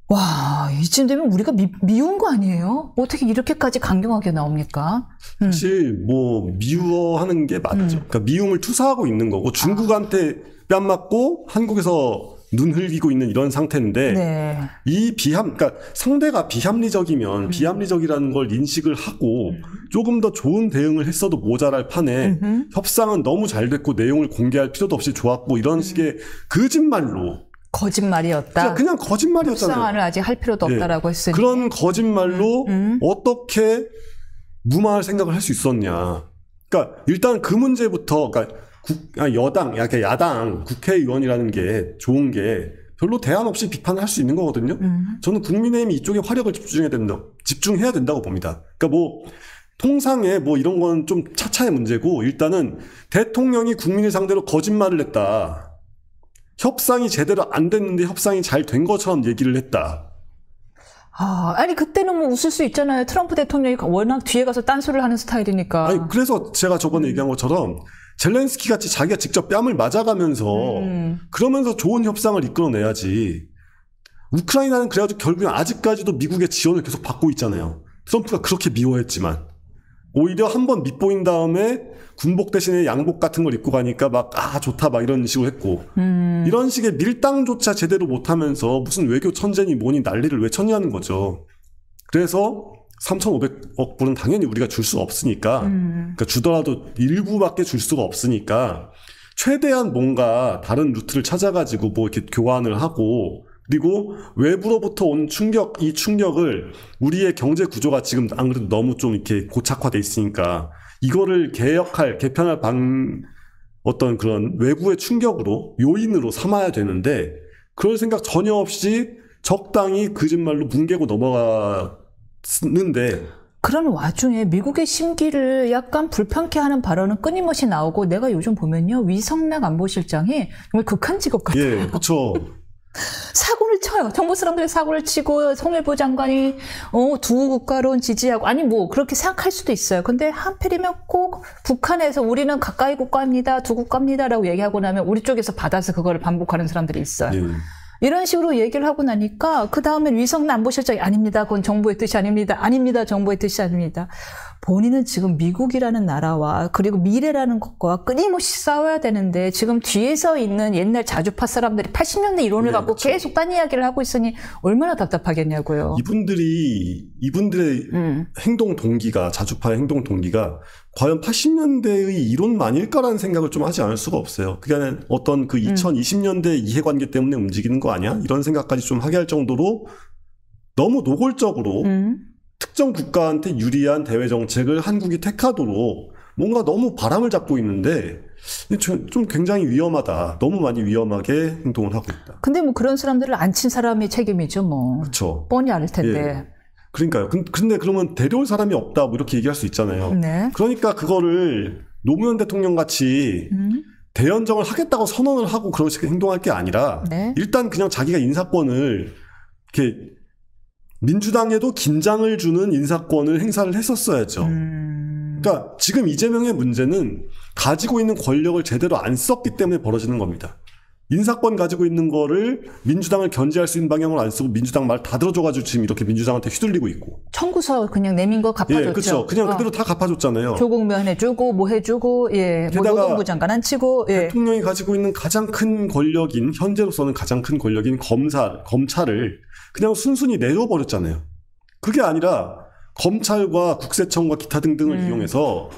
와, 이쯤 되면 우리가 미운 거 아니에요? 어떻게 이렇게까지 강경하게 나옵니까? 사실 뭐 미워하는 게 맞죠. 그러니까 미움을 투사하고 있는 거고 중국한테 뺨 맞고 한국에서 눈 흘리고 있는 이런 상태인데 네. 이 그러니까 상대가 비합리적이면 비합리적이라는 걸 인식을 하고 조금 더 좋은 대응을 했어도 모자랄 판에 협상은 너무 잘 됐고 내용을 공개할 필요도 없이 좋았고 이런 식의 거짓말로 거짓말이었다. 그냥 거짓말이었잖아요. 협상을 아직 할 필요도 없다라고 했으니. 그런 거짓말로 어떻게 무마할 생각을 할 수 있었냐. 그러니까 일단 그 문제부터 그러니까 야당, 국회의원이라는 게 좋은 게 별로 대안 없이 비판을 할 수 있는 거거든요. 저는 국민의힘이 이쪽에 화력을 집중해야 된다고 봅니다. 그러니까 뭐 통상에 뭐 이런 건 좀 차차의 문제고 일단은 대통령이 국민을 상대로 거짓말을 했다. 협상이 제대로 안 됐는데 협상이 잘 된 것처럼 얘기를 했다. 아니 그때는 뭐 웃을 수 있잖아요. 트럼프 대통령이 워낙 뒤에 가서 딴소리를 하는 스타일이니까. 아니 그래서 제가 저번에 얘기한 것처럼 젤렌스키 같이 자기가 직접 뺨을 맞아가면서 그러면서 좋은 협상을 이끌어내야지. 우크라이나는 그래가지고 결국엔 아직까지도 미국의 지원을 계속 받고 있잖아요. 트럼프가 그렇게 미워했지만 오히려 한번 밑보인 다음에 군복 대신에 양복 같은 걸 입고 가니까 막 좋다 막 이런 식으로 했고 이런 식의 밀당조차 제대로 못하면서 무슨 외교 천재니 뭐니 난리를 왜 쳤냐는 거죠. 그래서 3,500억 불은 당연히 우리가 줄 수 없으니까 그러니까 주더라도 일부밖에 줄 수가 없으니까 최대한 뭔가 다른 루트를 찾아가지고 뭐 이렇게 교환을 하고 그리고 외부로부터 온 이 충격을 우리의 경제 구조가 지금 안 그래도 너무 좀 이렇게 고착화돼 있으니까 이거를 개편할 어떤 그런 외부의 충격으로 요인으로 삼아야 되는데 그럴 생각 전혀 없이 적당히 거짓말로 뭉개고 넘어가는데 그런 와중에 미국의 심기를 약간 불편케 하는 발언은 끊임없이 나오고 내가 요즘 보면요 위성락 안보실장이 정말 극한 직업 같아요. 예, 그렇죠. 사고를 쳐요. 정부 사람들이 사고를 치고 통일부 장관이 두 국가론 지지하고 아니 뭐 그렇게 생각할 수도 있어요. 근데 한필이면 꼭 북한에서 우리는 가까이 국가입니다. 두 국가입니다라고 얘기하고 나면 우리 쪽에서 받아서 그거를 반복하는 사람들이 있어요. 예. 이런 식으로 얘기를 하고 나니까 그 다음에 위성락 안보실장이 아닙니다. 그건 정부의 뜻이 아닙니다. 아닙니다. 정부의 뜻이 아닙니다. 본인은 지금 미국이라는 나라와 그리고 미래라는 것과 끊임없이 싸워야 되는데 지금 뒤에서 있는 옛날 자주파 사람들이 80년대 이론을 갖고 그렇죠. 계속 딴 이야기를 하고 있으니 얼마나 답답하겠냐고요. 이분들의 행동 동기가 자주파의 행동 동기가 과연 80년대의 이론만일까라는 생각을 좀 하지 않을 수가 없어요. 그게 어떤 그 2020년대 이해관계 때문에 움직이는 거 아니야? 이런 생각까지 좀 하게 할 정도로 너무 노골적으로 특정 국가한테 유리한 대외 정책을 한국이 택하도록 뭔가 너무 바람을 잡고 있는데 좀 굉장히 위험하다. 너무 많이 위험하게 행동을 하고 있다. 근데 뭐 그런 사람들을 안 친 사람이 책임이죠, 뭐. 그렇죠. 뻔히 알 텐데. 예. 그러니까요. 근데 그러면 데려올 사람이 없다. 뭐 이렇게 얘기할 수 있잖아요. 네. 그러니까 그거를 노무현 대통령 같이 대연정을 하겠다고 선언을 하고 그런 식의 행동할 게 아니라 네. 일단 그냥 자기가 인사권을 이렇게 민주당에도 긴장을 주는 인사권을 행사를 했었어야죠. 그러니까 지금 이재명의 문제는 가지고 있는 권력을 제대로 안 썼기 때문에 벌어지는 겁니다. 인사권 가지고 있는 거를 민주당을 견제할 수 있는 방향으로 안 쓰고 민주당 말 다 들어줘가지고 지금 이렇게 민주당한테 휘둘리고 있고. 청구서 그냥 내민 거 갚아줬죠. 예, 그렇죠. 그냥 그대로 다 갚아줬잖아요. 조국면 해주고 뭐 해주고 뭐 노동부 장관 안 치고. 예. 대통령이 가지고 있는 가장 큰 권력인 현재로서는 가장 큰 권력인 검찰을 그냥 순순히 내려버렸잖아요. 그게 아니라 검찰과 국세청과 기타 등등을 이용해서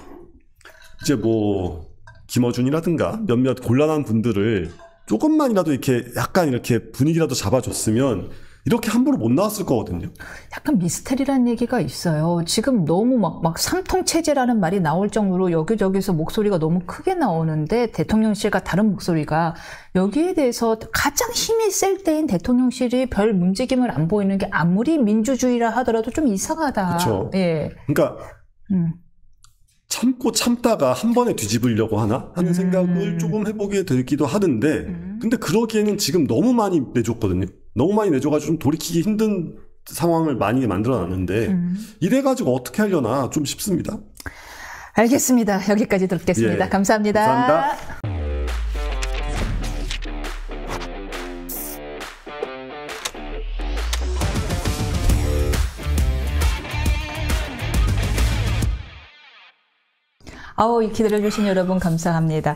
이제 뭐 김어준이라든가 몇몇 곤란한 분들을 조금만이라도 이렇게 약간 이렇게 분위기라도 잡아줬으면 이렇게 함부로 못 나왔을 거거든요. 약간 미스테리라는 얘기가 있어요. 지금 너무 막 삼통체제라는 말이 나올 정도로 여기저기서 목소리가 너무 크게 나오는데 대통령실과 다른 목소리가 여기에 대해서 가장 힘이 셀 때인 대통령실이 별 움직임을 안 보이는 게 아무리 민주주의라 하더라도 좀 이상하다. 그렇죠. 예. 그러니까 참고 참다가 한 번에 뒤집으려고 하는 생각을 조금 해보게 되기도 하는데 근데 그러기에는 지금 너무 많이 내줬거든요. 너무 많이 내줘가지고 좀 돌이키기 힘든 상황을 많이 만들어놨는데 이래가지고 어떻게 하려나 좀 싶습니다. 알겠습니다. 여기까지 듣겠습니다. 예. 감사합니다. 감사합니다. 아우, 기다려주신 여러분 감사합니다.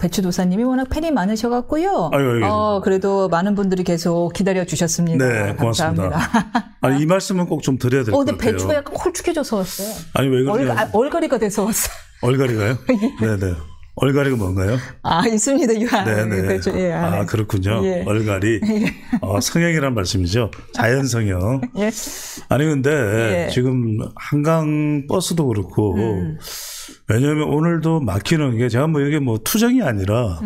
배추도사님이 워낙 팬이 많으셔갖고요. 그래도 많은 분들이 계속 기다려주셨습니다. 네, 고맙습니다. 감사합니다. 아니, 이 말씀은 꼭 좀 드려야 될 것 같아요. 근데 배추가 약간 홀쭉해져서 왔어요. 아니, 왜 그러냐. 얼갈이가 돼서 왔어요. 얼갈이가요? 네네. 얼갈이가 뭔가요? 있습니다. 유한. 네네. 배추, 예, 그렇군요. 예. 얼갈이. 성형이란 말씀이죠. 자연 성형. 예. 아니, 근데 예. 지금 한강 버스도 그렇고, 왜냐하면 오늘도 막히는 게 제가 뭐 이게 뭐 투정이 아니라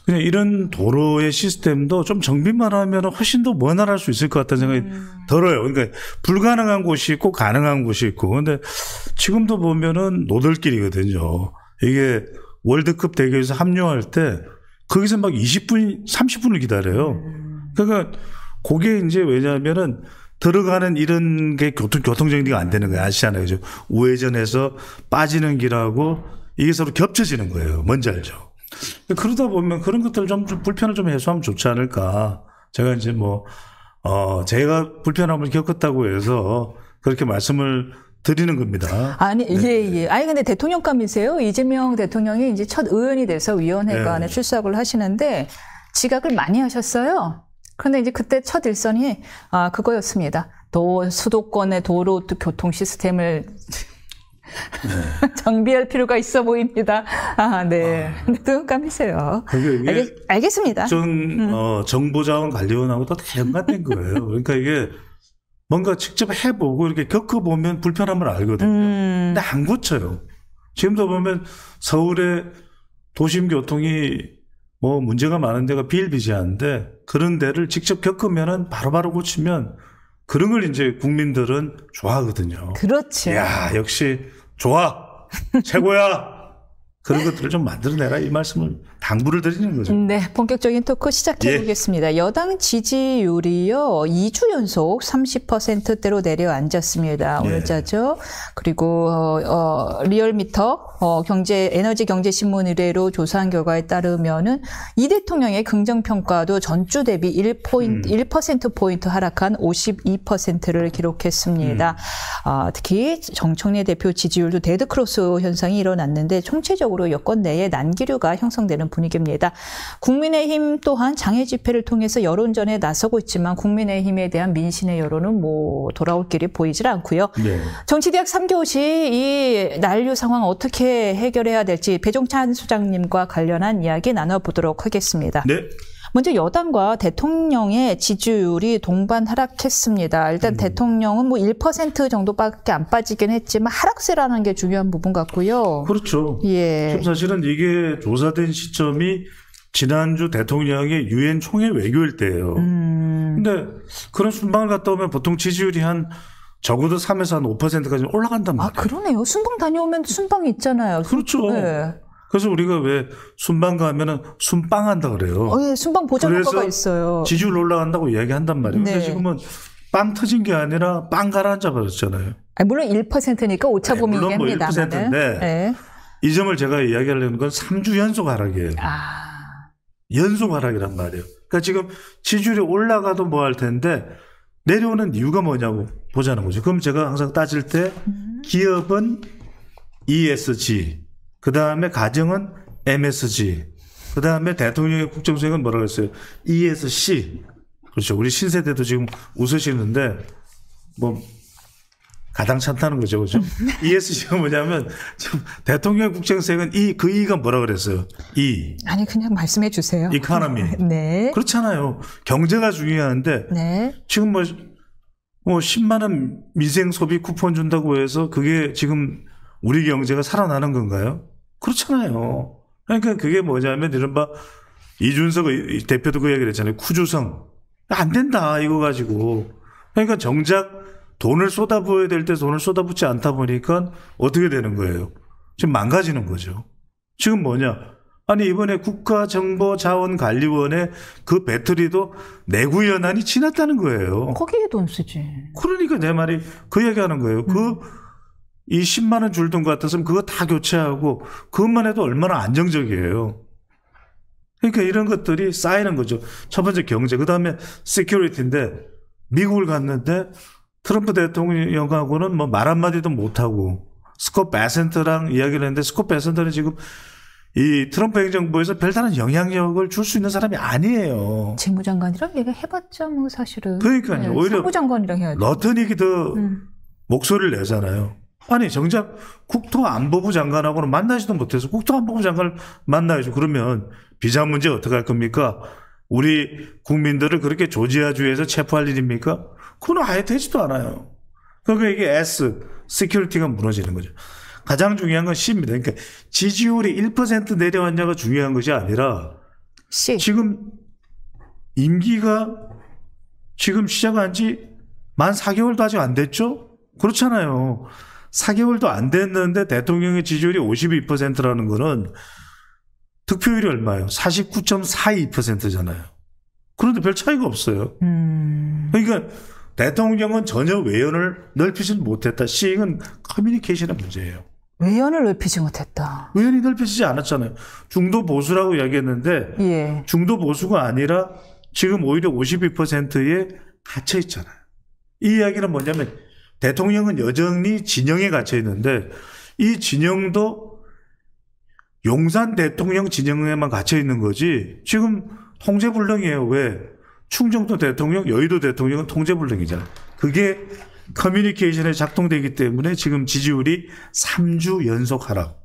그냥 이런 도로의 시스템도 좀 정비만 하면 훨씬 더 원활할 수 있을 것 같다는 생각이 들어요. 그러니까 불가능한 곳이 있고 가능한 곳이 있고. 근데 지금도 보면은 노들길이거든요. 이게 월드컵 대결에서 합류할 때 거기서 막 20분, 30분을 기다려요. 그러니까 그게 이제 왜냐하면은 들어가는 이런 게 교통정리가 안 되는 거예요. 아시잖아요. 그죠? 우회전해서 빠지는 길하고 이게 서로 겹쳐지는 거예요. 뭔지 알죠? 그러다 보면 그런 것들 좀 불편을 좀 해소하면 좋지 않을까. 제가 이제 제가 불편함을 겪었다고 해서 그렇게 말씀을 드리는 겁니다. 아니, 예. 아니, 근데 대통령감이세요? 이재명 대통령이 이제 첫 의원이 돼서 위원회관에 출석을 하시는데 지각을 많이 하셨어요. 그런데 이제 그때 첫 일선이 그거였습니다. 수도권의 도로 교통 시스템을 정비할 필요가 있어 보입니다. 네. 대통령감이세요. 알겠습니다. 정보자원관리원하고 또 연관된 거예요. 그러니까 이게 뭔가 직접 해보고 이렇게 겪어보면 불편함을 알거든요. 근데 안 고쳐요. 지금도 보면 서울의 도심 교통이 뭐 문제가 많은 데가 비일비재한데 그런 데를 직접 겪으면은 바로바로 고치면 그런 걸 이제 국민들은 좋아하거든요. 그렇죠. 야, 역시 좋아. 최고야. 그런 것들을 좀 만들어내라 이 말씀을 당부를 드리는 거죠. 네, 본격적인 토크 시작해 보겠습니다. 여당 지지율이요 2주 연속 30%대로 내려앉았습니다. 오늘자죠. 그리고 리얼미터 에너지 경제 신문 의뢰로 조사한 결과에 따르면은 이 대통령의 긍정 평가도 전주 대비 1%포인트 하락한 52%를 기록했습니다. 특히 정청래 대표 지지율도 데드크로스 현상이 일어났는데 총체적으로 여권 내에 난기류가 형성되는 분위기입니다. 국민의힘 또한 장애 집회를 통해서 여론전에 나서고 있지만 국민의힘에 대한 민심의 여론은 돌아올 길이 보이질 않고요. 네. 정치대학 3교시 이 난류 상황 어떻게 해결해야 될지 배종찬 소장님과 관련한 이야기 나눠보도록 하겠습니다. 네. 먼저 여당과 대통령의 지지율이 동반 하락했습니다. 일단 대통령은 1% 정도밖에 안 빠지긴 했지만 하락세라는 게 중요한 부분 같고요. 그렇죠. 예. 지금 사실은 이게 조사된 시점이 지난주 대통령의 유엔 총회 외교일 때예요. 근데 그런 순방을 갔다 오면 보통 지지율이 적어도 3에서 한 5%까지 올라간단 말이에요. 그러네요. 순방 다녀오면 순방이 있잖아요. 그렇죠. 네. 그래서 우리가 왜 순방 가면은 순빵한다 그래요. 예, 순방 보장 효과가 있어요. 지지율 올라간다고 이야기한단 말이에요. 네. 근데 지금은 빵 터진 게 아니라 빵 가라앉아 버렸잖아요. 물론 1%니까 오차범위긴 합니다. 물론 1%인데 네. 이 점을 제가 이야기하려는 건 3주 연속 하락이에요. 연속 하락이란 말이에요. 그러니까 지금 지지율이 올라가도 뭐 할 텐데 내려오는 이유가 뭐냐고 보자는 거죠. 그럼 제가 항상 따질 때 기업은 ESG, 그 다음에 가정은 MSG, 그 다음에 대통령의 국정수행은 뭐라고 했어요? ESC. 그렇죠. 우리 신세대도 지금 웃으시는데 가당찮다는 거죠. 그렇죠? ESG가 뭐냐면 지금 대통령의 국정수행은 그 E가 뭐라고 그랬어요? E. 아니 그냥 말씀해 주세요. 이코노미. 네. 그렇잖아요. 경제가 중요한데 네. 지금 10만 원 민생 소비 쿠폰 준다고 해서 그게 지금 우리 경제가 살아나는 건가요? 그렇잖아요. 그러니까 그게 뭐냐면 이른바 이준석 대표도 그 얘기를 했잖아요. 쿠주성. 안 된다 이거 가지고. 그러니까 정작 돈을 쏟아부어야 될 때 돈을 쏟아붓지 않다 보니까 어떻게 되는 거예요? 지금 망가지는 거죠. 지금 뭐냐? 아니 이번에 국가정보자원관리원의 그 배터리도 내구 연한이 지났다는 거예요. 거기에 돈 쓰지. 그러니까 내 말이 그 얘기하는 거예요. 이 10만 원 줄 돈 같았으면 그거 다 교체하고 그것만 해도 얼마나 안정적이에요. 그러니까 이런 것들이 쌓이는 거죠. 첫 번째 경제, 그 다음에 시큐리티인데 미국을 갔는데 트럼프 대통령하고는 말 한마디도 못하고 스콧 베센트랑 이야기를 했는데 스콧 베센트는 지금 이 트럼프 행정부에서 별다른 영향력을 줄 수 있는 사람이 아니에요. 재무장관이랑 얘기해봤자 뭐 사실은. 그러니까요. 네, 오히려 사무장관이랑 해야죠. 러턴이 더 목소리를 내잖아요. 아니 정작 국토안보부 장관하고는 만나지도 못해서 국토안보부 장관을 만나야죠. 그러면 비자 문제 어떻게 할 겁니까? 우리 국민들을 그렇게 조지아주에서 체포할 일입니까? 그건 아예 되지도 않아요. 그러니까 이게 S, 시큐리티가 무너지는 거죠. 가장 중요한 건 C입니다. 그러니까 지지율이 1% 내려왔냐가 중요한 것이 아니라 C. 지금 임기가 지금 시작한 지 만 4개월도 아직 안 됐죠? 그렇잖아요. 4개월도 안 됐는데 대통령의 지지율이 52%라는 거는 득표율이 얼마예요? 49.42%잖아요. 그런데 별 차이가 없어요. 그러니까 대통령은 전혀 외연을 넓히지 못했다. C는 커뮤니케이션의 문제예요. 외연을 넓히지 못했다. 외연이 넓혀지지 않았잖아요. 중도 보수라고 이야기했는데 예. 중도 보수가 아니라 지금 오히려 52%에 갇혀 있잖아요. 이 이야기는 뭐냐면 대통령은 여전히 진영에 갇혀 있는데 이 진영도 용산 대통령 진영에만 갇혀 있는 거지 지금 통제불능이에요. 왜? 충청도 대통령, 여의도 대통령은 통제불능이잖아요. 그게 커뮤니케이션에 작동되기 때문에 지금 지지율이 3주 연속 하락.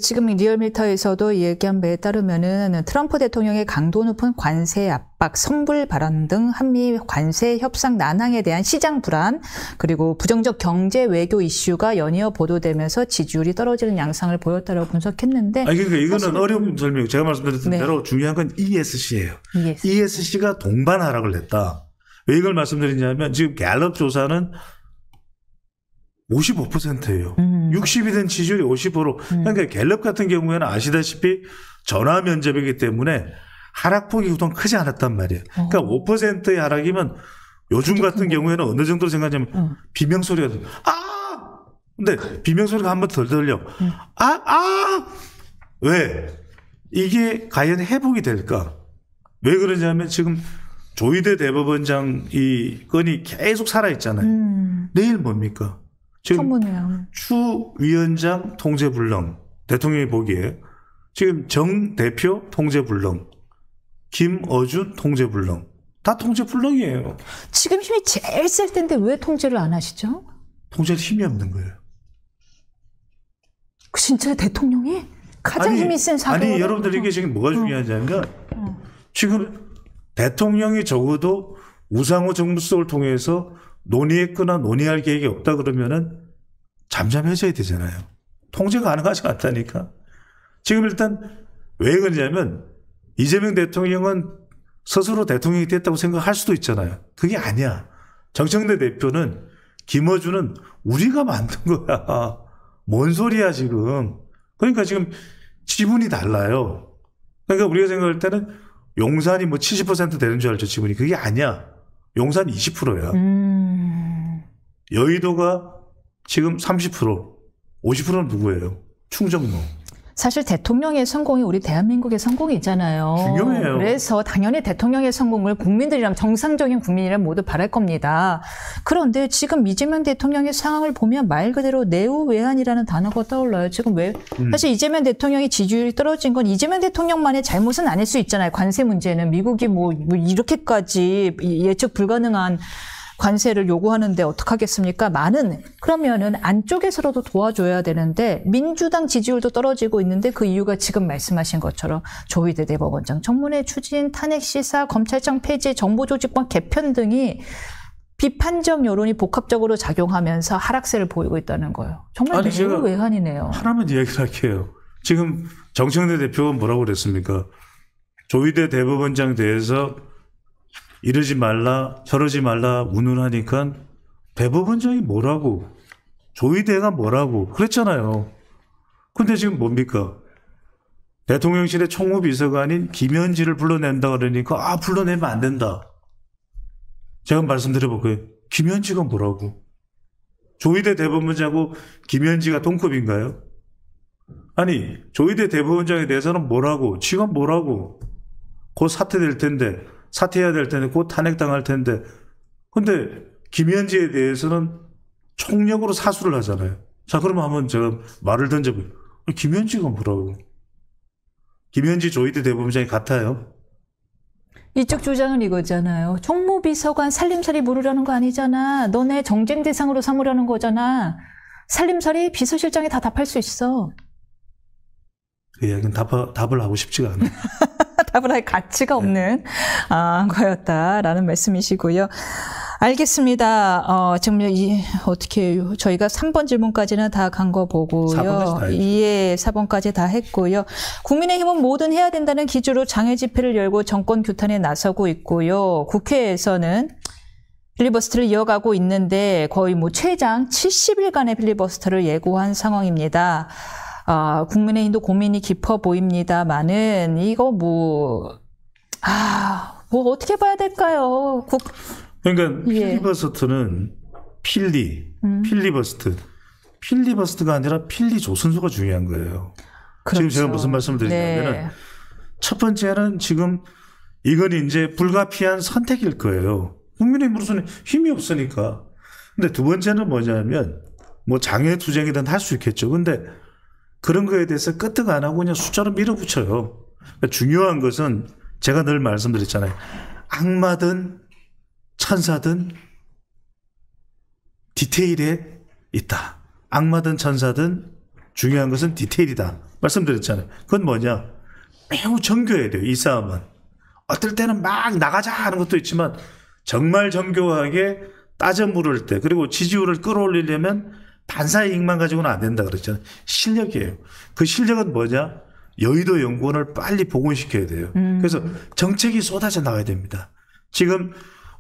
지금 리얼미터에서도 얘기한 바에 따르면은 트럼프 대통령의 강도 높은 관세 압박, 선불 발언 등 한미 관세 협상 난항에 대한 시장 불안, 그리고 부정적 경제 외교 이슈가 연이어 보도되면서 지지율이 떨어지는 양상을 보였다고 분석했는데. 아니, 그러니까 이거는 어려운 설명. 제가 말씀드렸던 네. 대로 중요한 건 ESC예요. ESC. ESC가 동반 하락을 했다. 왜 이걸 말씀드리냐면 지금 갤럽 조사는 55%예요. 60이 된 지지율이 50%. 그러니까 갤럽 같은 경우에는 아시다시피 전화 면접이기 때문에 하락폭이 그동안 크지 않았단 말이에요. 그러니까 5%의 하락이면 요즘 같은 경우에는 어느 정도로 생각하냐면 비명소리가 들려. 아! 근데 비명소리가 한 번 덜 들려. 왜? 이게 과연 회복이 될까? 왜 그러냐면 지금 조희대 대법원장 이 건이 계속 살아있잖아요. 내일 뭡니까? 지금 청문회요. 추 위원장 통제불능, 대통령이 보기에 지금 정 대표 통제불능, 김어준 통제불능, 다 통제불능이에요. 지금 힘이 제일 셀 텐데 왜 통제를 안 하시죠? 통제할 힘이 없는 거예요. 진짜 대통령이 가장 힘이 센 사람. 아니 여러분들 이게 지금 뭐가 중요하냐면 지금 대통령이 적어도 우상호 정무수석을 통해서 논의했거나 논의할 계획이 없다 그러면은 잠잠해져야 되잖아요. 통제 가능하지 않다니까. 지금 일단 왜 그러냐면 이재명 대통령은 스스로 대통령이 됐다고 생각할 수도 있잖아요. 그게 아니야. 정청래 대표는 김어준은 우리가 만든 거야. 뭔 소리야 지금. 그러니까 지금 지분이 달라요. 그러니까 우리가 생각할 때는 용산이 뭐 70% 되는 줄 알죠, 지분이. 그게 아니야. 용산 20%야. 여의도가 지금 30%, 50%는 누구예요? 충정로. 사실 대통령의 성공이 우리 대한민국의 성공이잖아요. 중요해요. 그래서 당연히 대통령의 성공을 국민들이랑 정상적인 국민이랑 모두 바랄 겁니다. 그런데 지금 이재명 대통령의 상황을 보면 말 그대로 내후외환이라는 단어가 떠올라요. 지금 왜? 사실 이재명 대통령의 지지율이 떨어진 건 이재명 대통령만의 잘못은 아닐 수 있잖아요. 관세 문제는 미국이 뭐 이렇게까지 예측 불가능한 관세를 요구하는데 어떡하겠습니까? 그러면은 안쪽에서라도 도와줘야 되는데 민주당 지지율도 떨어지고 있는데 그 이유가 지금 말씀하신 것처럼 조희대 대법원장 청문회 추진, 탄핵 시사, 검찰청 폐지, 정보조직법 개편 등이 비판적 여론이 복합적으로 작용하면서 하락세를 보이고 있다는 거예요. 정말 매우 외환이네요. 하나만 이야기를 할게요. 지금 정청래 대표가 뭐라고 그랬습니까? 조희대 대법원장 대해서 이러지 말라, 저러지 말라 운운하니까 대법원장이 뭐라고, 조희대가 뭐라고 그랬잖아요. 근데 지금 뭡니까? 대통령실의 총무비서관인 김현지를 불러낸다 그러니까 불러내면 안 된다. 제가 말씀드려볼게요. 김현지가 뭐라고? 조희대 대법원장하고 김현지가 동급인가요? 아니 조희대 대법원장에 대해서는 뭐라고, 지가 뭐라고, 곧 사퇴될 텐데, 사퇴해야 될 텐데 곧 탄핵당할 텐데 근데 김현지에 대해서는 총력으로 사수를 하잖아요. 자, 그러면 한번 제가 말을 던져봐요. 김현지가 뭐라고? 김현지 조이드 대법원장이 같아요. 이쪽 주장은 이거잖아요. 총무비서관 살림살이 물으라는 거 아니잖아. 너네 정쟁 대상으로 삼으려는 거잖아. 살림살이 비서실장이 다 답할 수 있어. 그 이야기는 답을 하고 싶지가 않아요. 답을 할 가치가 없는 거였다라는 말씀이시고요. 알겠습니다. 지금 어떻게 저희가 3번 질문까지는 다 간 거 보고요. 4번까지 다 했죠. 예, 4번까지 다 했고요. 국민의힘은 뭐든 해야 된다는 기조로 장애 집회를 열고 정권 규탄에 나서고 있고요. 국회에서는 필리버스터를 이어가고 있는데 거의 뭐 최장 70일간의 필리버스터를 예고한 상황입니다. 국민의힘도 고민이 깊어 보입니다만은 이거 뭐 어떻게 봐야 될까요? 그러니까 예. 필리버스터는 필리버스터가 아니라 필리 조선소가 중요한 거예요. 그렇죠. 지금 제가 무슨 말씀을 드리냐면은 네. 첫 번째는 지금 이건 이제 불가피한 선택일 거예요. 국민의힘으로서는 힘이 없으니까. 근데 두 번째는 뭐냐면 뭐 장애 투쟁이든 할 수 있겠죠. 근데 그런 거에 대해서 끄떡 안 하고 그냥 숫자로 밀어붙여요. 그러니까 중요한 것은 제가 늘 말씀드렸잖아요. 악마든 천사든 디테일에 있다. 악마든 천사든 중요한 것은 디테일이다. 말씀드렸잖아요. 그건 뭐냐? 매우 정교해야 돼요. 이 싸움은. 어떨 때는 막 나가자 하는 것도 있지만 정말 정교하게 따져 물을 때 그리고 지지율을 끌어올리려면 반사의 이익만 가지고는 안 된다 그랬잖아요. 실력이에요. 그 실력은 뭐냐? 여의도 연구원을 빨리 복원시켜야 돼요. 그래서 정책이 쏟아져 나와야 됩니다. 지금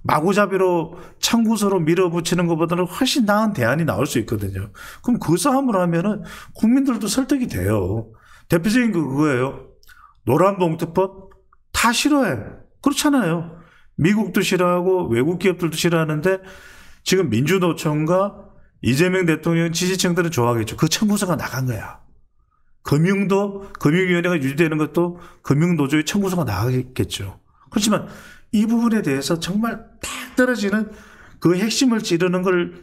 마구잡이로 청구서로 밀어붙이는 것보다는 훨씬 나은 대안이 나올 수 있거든요. 그럼 그 싸움을 하면은 국민들도 설득이 돼요. 대표적인 거 그거예요. 노란봉투법 다 싫어해. 그렇잖아요. 미국도 싫어하고 외국 기업들도 싫어하는데 지금 민주노총과 이재명 대통령 지지층들은 좋아하겠죠. 그 청구서가 나간 거야. 금융위원회가 유지되는 것도 금융노조의 청구서가 나가겠죠. 그렇지만 이 부분에 대해서 정말 딱 떨어지는 그 핵심을 찌르는 걸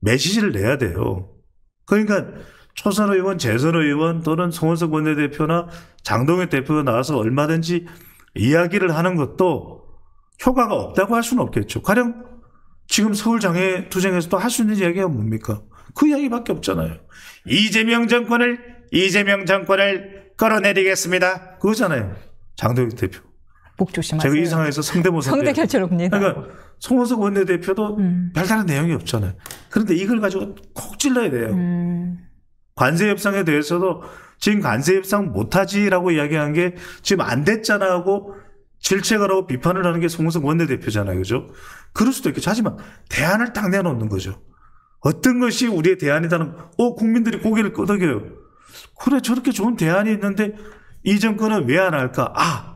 메시지를 내야 돼요. 그러니까 초선 의원, 재선 의원 또는 송원석 원내대표나 장동혁 대표가 나와서 얼마든지 이야기를 하는 것도 효과가 없다고 할 수는 없겠죠. 가령 지금 서울 장애 투쟁에서도 할 수 있는 이야기가 뭡니까? 그 이야기밖에 없잖아요. 이재명 정권을 끌어내리겠습니다. 그거잖아요. 장동혁 대표. 목 조심하세요. 제가 이 상황에서 성대 결절입니다. 그러니까 송원석 원내대표도 별다른 내용이 없잖아요. 그런데 이걸 가지고 콕 찔러야 돼요. 관세 협상에 대해서도 지금 관세 협상 못하지라고 이야기한 게 지금 안 됐잖아 하고 질책을 하고 비판을 하는 게 송원석 원내대표잖아요. 그죠? 그럴 수도 있겠죠. 하지만 대안을 딱 내놓는 거죠. 어떤 것이 우리의 대안이다는 국민들이 고개를 끄덕여요. 그래 저렇게 좋은 대안이 있는데 이 정권은 왜 안 할까?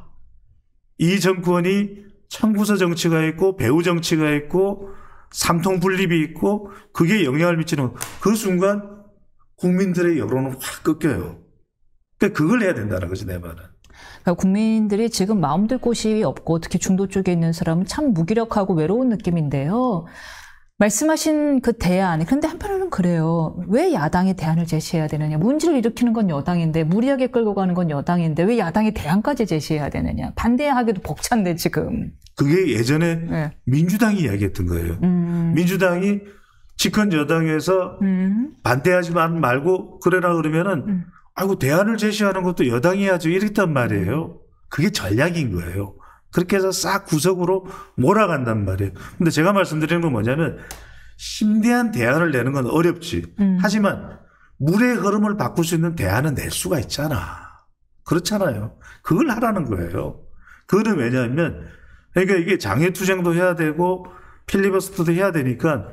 이 정권이 청구서 정치가 있고 배후 정치가 있고 삼통 분립이 있고 그게 영향을 미치는 그 순간 국민들의 여론은 확 꺾여요. 그러니까 그걸 해야 된다는 거지 내 말은. 그러니까 국민들이 지금 마음들 곳이 없고 특히 중도 쪽에 있는 사람은 참 무기력하고 외로운 느낌인데요. 말씀하신 그 대안, 그런데 한편으로는 그래요. 왜 야당이 대안을 제시해야 되느냐. 문제를 일으키는 건 여당인데 무리하게 끌고 가는 건 여당인데 왜 야당이 대안까지 제시해야 되느냐. 반대하기도 벅찬데 지금. 그게 예전에 네. 민주당이 이야기했던 거예요. 민주당이 집권 여당에서 반대하지 말고 그래라 그러면은 아이고 대안을 제시하는 것도 여당이 해야죠 이랬단 말이에요. 그게 전략인 거예요. 그렇게 해서 싹 구석으로 몰아간단 말이에요. 근데 제가 말씀드리는 건 뭐냐면 심대한 대안을 내는 건 어렵지. 하지만 물의 흐름을 바꿀 수 있는 대안은 낼 수가 있잖아. 그렇잖아요. 그걸 하라는 거예요. 그거는 왜냐하면 그러니까 이게 장애투쟁도 해야 되고 필리버스터도 해야 되니까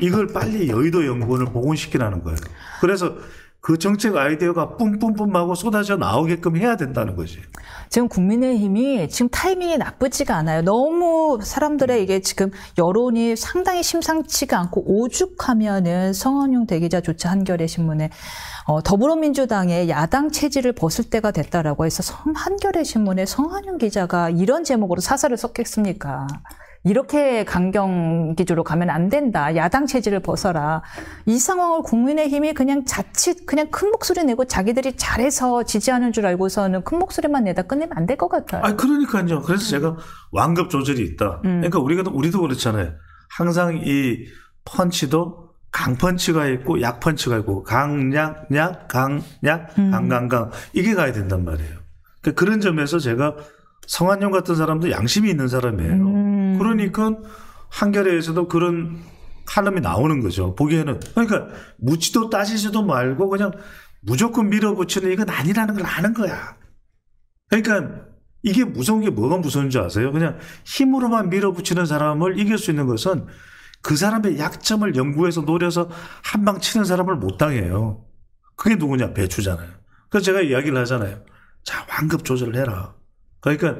이걸 빨리 여의도 연구원을 복원시키라는 거예요. 그래서 그 정책 아이디어가 뿜뿜뿜하고 쏟아져 나오게끔 해야 된다는 거지. 지금 국민의힘이 지금 타이밍이 나쁘지가 않아요. 너무 사람들의 이게 지금 여론이 상당히 심상치가 않고 오죽하면은 성완용 대기자조차 한겨레 신문에 더불어민주당의 야당 체질을 벗을 때가 됐다라고 해서 한겨레 신문에 성완용 기자가 이런 제목으로 사설을 썼겠습니까? 이렇게 강경 기조로 가면 안 된다. 야당 체질을 벗어라. 이 상황을 국민의힘이 그냥 자칫 그냥 큰 목소리 내고 자기들이 잘해서 지지하는 줄 알고서는 큰 목소리만 내다 끝내면 안 될 것 같아요. 아, 그러니까요. 그래서 제가 완급 조절이 있다. 그러니까 우리도 그렇잖아요. 항상 이 펀치도 강펀치가 있고 약펀치가 있고 강약 강강 이게 가야 된단 말이에요. 그러니까 그런 점에서 제가 성한용 같은 사람도 양심이 있는 사람이에요. 그러니까 한겨레에서도 그런 칼럼이 나오는 거죠. 보기에는. 그러니까 묻지도 따지지도 말고 그냥 무조건 밀어붙이는 이건 아니라는 걸 아는 거야. 그러니까 이게 무서운 게 뭐가 무서운 줄 아세요? 그냥 힘으로만 밀어붙이는 사람을 이길 수 있는 것은 그 사람의 약점을 연구해서 노려서 한 방 치는 사람을 못 당해요. 그게 누구냐? 배추잖아요. 그래서 제가 이야기를 하잖아요. 자, 완급 조절을 해라. 그러니까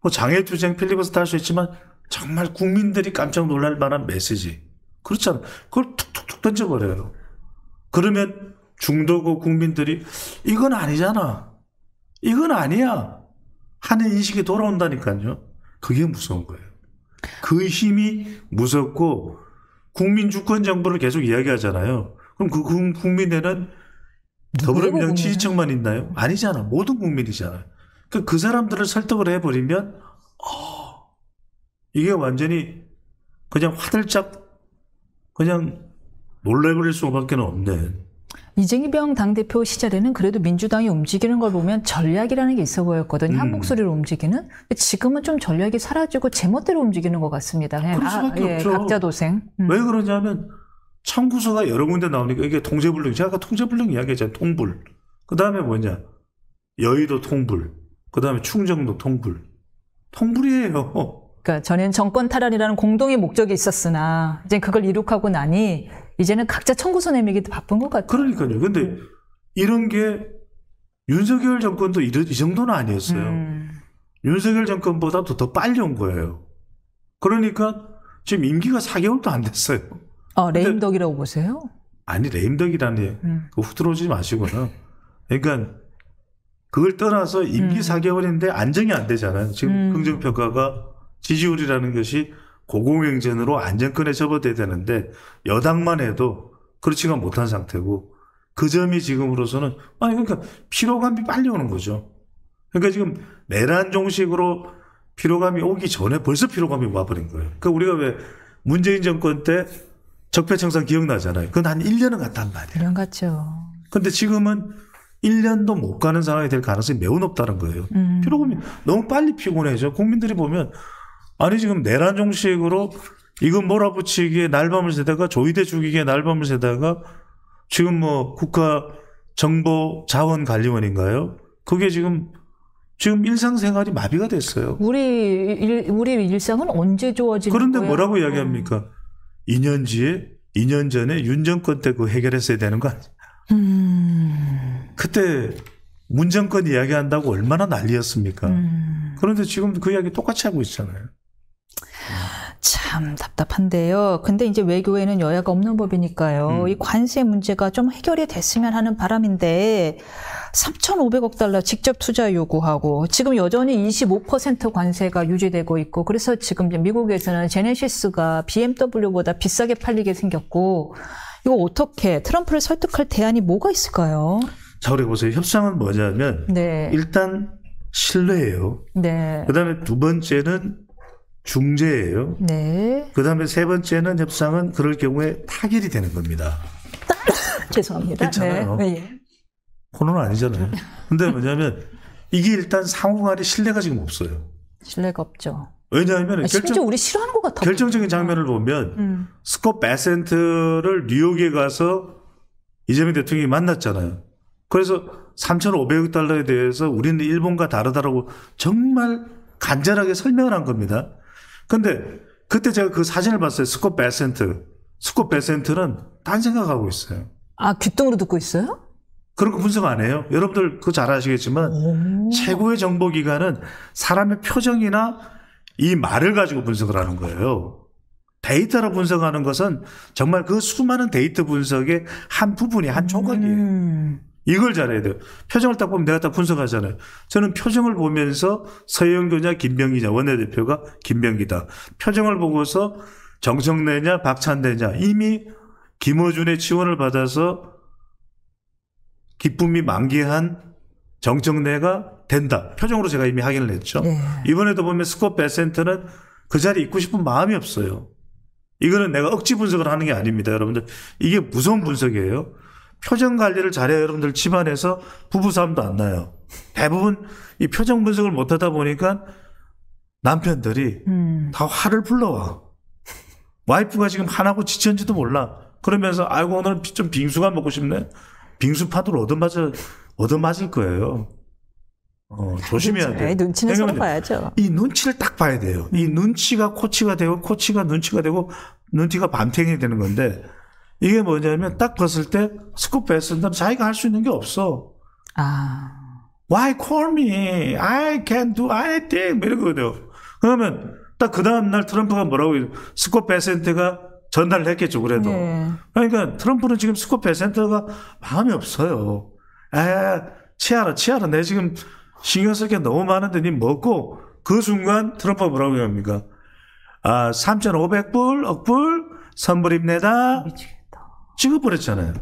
뭐 장애투쟁 필리버스터 할 수 있지만 정말 국민들이 깜짝 놀랄 만한 메시지. 그렇잖아요. 그걸 툭툭툭 던져버려요. 그러면 중도고 국민들이 이건 아니잖아. 이건 아니야. 하는 인식이 돌아온다니까요. 그게 무서운 거예요. 그 힘이 무섭고 국민 주권 정부를 계속 이야기하잖아요. 그럼 그 국민에는 더불어민주당 지지층만 있나요? 아니잖아. 모든 국민이잖아요. 그 사람들을 설득을 해버리면 이게 완전히 그냥 화들짝 그냥 놀래버릴 수밖에 없는. 이재명 당대표 시절에는 그래도 민주당이 움직이는 걸 보면 전략이라는 게 있어 보였거든요. 한 목소리로 움직이는. 지금은 좀 전략이 사라지고 제멋대로 움직이는 것 같습니다. 그냥 그럴 수밖에 없죠. 각자 도생. 왜 그러냐면 청구서가 여러 군데 나오니까 이게 통제불능. 제가 아까 통제불능 이야기했잖아요. 통불. 그 다음에 뭐냐. 여의도 통불. 그 다음에 충정도 통불. 통불이에요. 그러니까 전엔 정권 탈환이라는 공동의 목적이 있었으나 이제 그걸 이룩하고 나니 이제는 각자 청구서 내밀기도 바쁜 것 같아요. 그러니까요. 근데 이런 게 윤석열 정권도 이 정도는 아니었어요. 윤석열 정권보다도 더 빨리 온 거예요. 그러니까 지금 임기가 4개월도 안 됐어요. 레임덕이라고 보세요? 아니, 레임덕이라니. 훅 들어오지 마시고요. 그러니까 그걸 떠나서 임기 4개월인데 안정이 안 되잖아요. 지금 긍정평가가 지지율이라는 것이 고공행전으로 안정권에 접어들어야 되는데 여당만 해도 그렇지가 못한 상태고 그 점이 지금으로서는 그러니까 피로감이 빨리 오는 거죠. 그러니까 지금 내란 종식으로 피로감이 오기 전에 벌써 피로감이 와버린 거예요. 그러니까 우리가 왜 문재인 정권 때 적폐청산 기억나잖아요. 그건 한 1년은 갔단 말이에요. 1년 갔죠. 근데 지금은 1년도 못 가는 상황이 될 가능성이 매우 높다는 거예요. 피로감이 너무 빨리 피곤해져. 국민들이 보면 아니 지금 내란 종식으로 이건 몰아붙이기에 날밤을 새다가 조이대 죽이기에 날밤을 새다가 지금 뭐 국가정보자원관리원인가요? 그게 지금 일상생활이 마비가 됐어요. 우리 일상은 언제 좋아지는 그런데 거예요? 뭐라고 이야기합니까? 2년 전에 윤 정권 때 그거 해결했어야 되는 거 아니야? 그때 문 정권 이야기한다고 얼마나 난리였습니까? 그런데 지금 그 이야기 똑같이 하고 있잖아요. 참 답답한데요. 근데 이제 외교에는 여야가 없는 법이니까요. 이 관세 문제가 좀 해결이 됐으면 하는 바람인데 3,500억 달러 직접 투자 요구하고 지금 여전히 25% 관세가 유지되고 있고 그래서 지금 미국에서는 제네시스가 BMW보다 비싸게 팔리게 생겼고 이거 어떻게 트럼프를 설득할 대안이 뭐가 있을까요? 자, 우리 보세요. 협상은 뭐냐면 일단 신뢰예요. 그다음에 두 번째는 중재예요. 그다음에 세 번째는 협상은 그럴 경우에 타결이 되는 겁니다. 죄송합니다. 괜찮아요. 코너는 아니잖아요. 근데 뭐냐면 이게 일단 상호 간에 신뢰가 지금 없어요. 신뢰가 없죠. 왜냐하면 심지어 우리 싫어하는 것 같아. 결정적인 장면을 보면 스콧 베센트를 뉴욕에 가서 이재명 대통령이 만났잖아요. 그래서 3,500억 달러에 대해서 우리는 일본과 다르다라고 정말 간절하게 설명을 한 겁니다. 근데 그때 제가 그 사진을 봤어요. 스콧 베센트. 스콧 베센트는 딴 생각하고 있어요. 귀뚱으로 듣고 있어요? 그런 거 분석 안 해요. 여러분들 그거 잘 아시겠지만 최고의 정보기관은 사람의 표정이나 이 말을 가지고 분석을 하는 거예요. 데이터로 분석하는 것은 정말 그 수많은 데이터 분석의 한 부분이 한 조각이에요. 이걸 잘해야 돼요. 표정을 딱 보면 내가 딱 분석하잖아요. 저는 표정을 보면서 서영교냐 김병기냐 원내대표가 김병기다. 표정을 보고서 정청래냐 박찬대냐 이미 김어준의 지원을 받아서 기쁨이 만개한 정청래가 된다. 표정으로 제가 이미 확인을 했죠. 네. 이번에도 보면 스콧 베센트는 그 자리에 있고 싶은 마음이 없어요. 이거는 내가 억지 분석을 하는 게 아닙니다. 여러분들 이게 무서운 분석이에요. 표정 관리를 잘해야 여러분들 집안에서 부부싸움도 안 나요. 대부분 이 표정 분석을 못하다 보니까 남편들이 다 화를 불러와. 와이프가 지금 화나고 지쳤는지도 몰라. 그러면서 아이고 오늘 좀 빙수가 먹고 싶네. 빙수파도를 얻어맞을 거예요. 조심해야 돼. 눈치는 서로 봐야죠. 이 눈치를 딱 봐야 돼요. 이 눈치가 코치가 되고 코치가 눈치가 되고 눈치가 밤탱이 되는 건데 이게 뭐냐면 딱 봤을 때 스콧 베센트는 자기가 할 수 있는 게 없어. Why call me? I can't do anything. 뭐 이런 거거든요. 그러면 딱 그 다음날 트럼프가 뭐라고 스콧 베센트가 전달을 했겠죠. 그래도. 네. 그러니까 트럼프는 지금 스콧 베센트가 마음이 없어요. 치아라. 내 지금 신경 쓸 게 너무 많은데 니 먹고 그 순간 트럼프가 뭐라고 합니까? 3,500불, 억불 선물입니다. 미치겠다. 찍어버렸잖아요.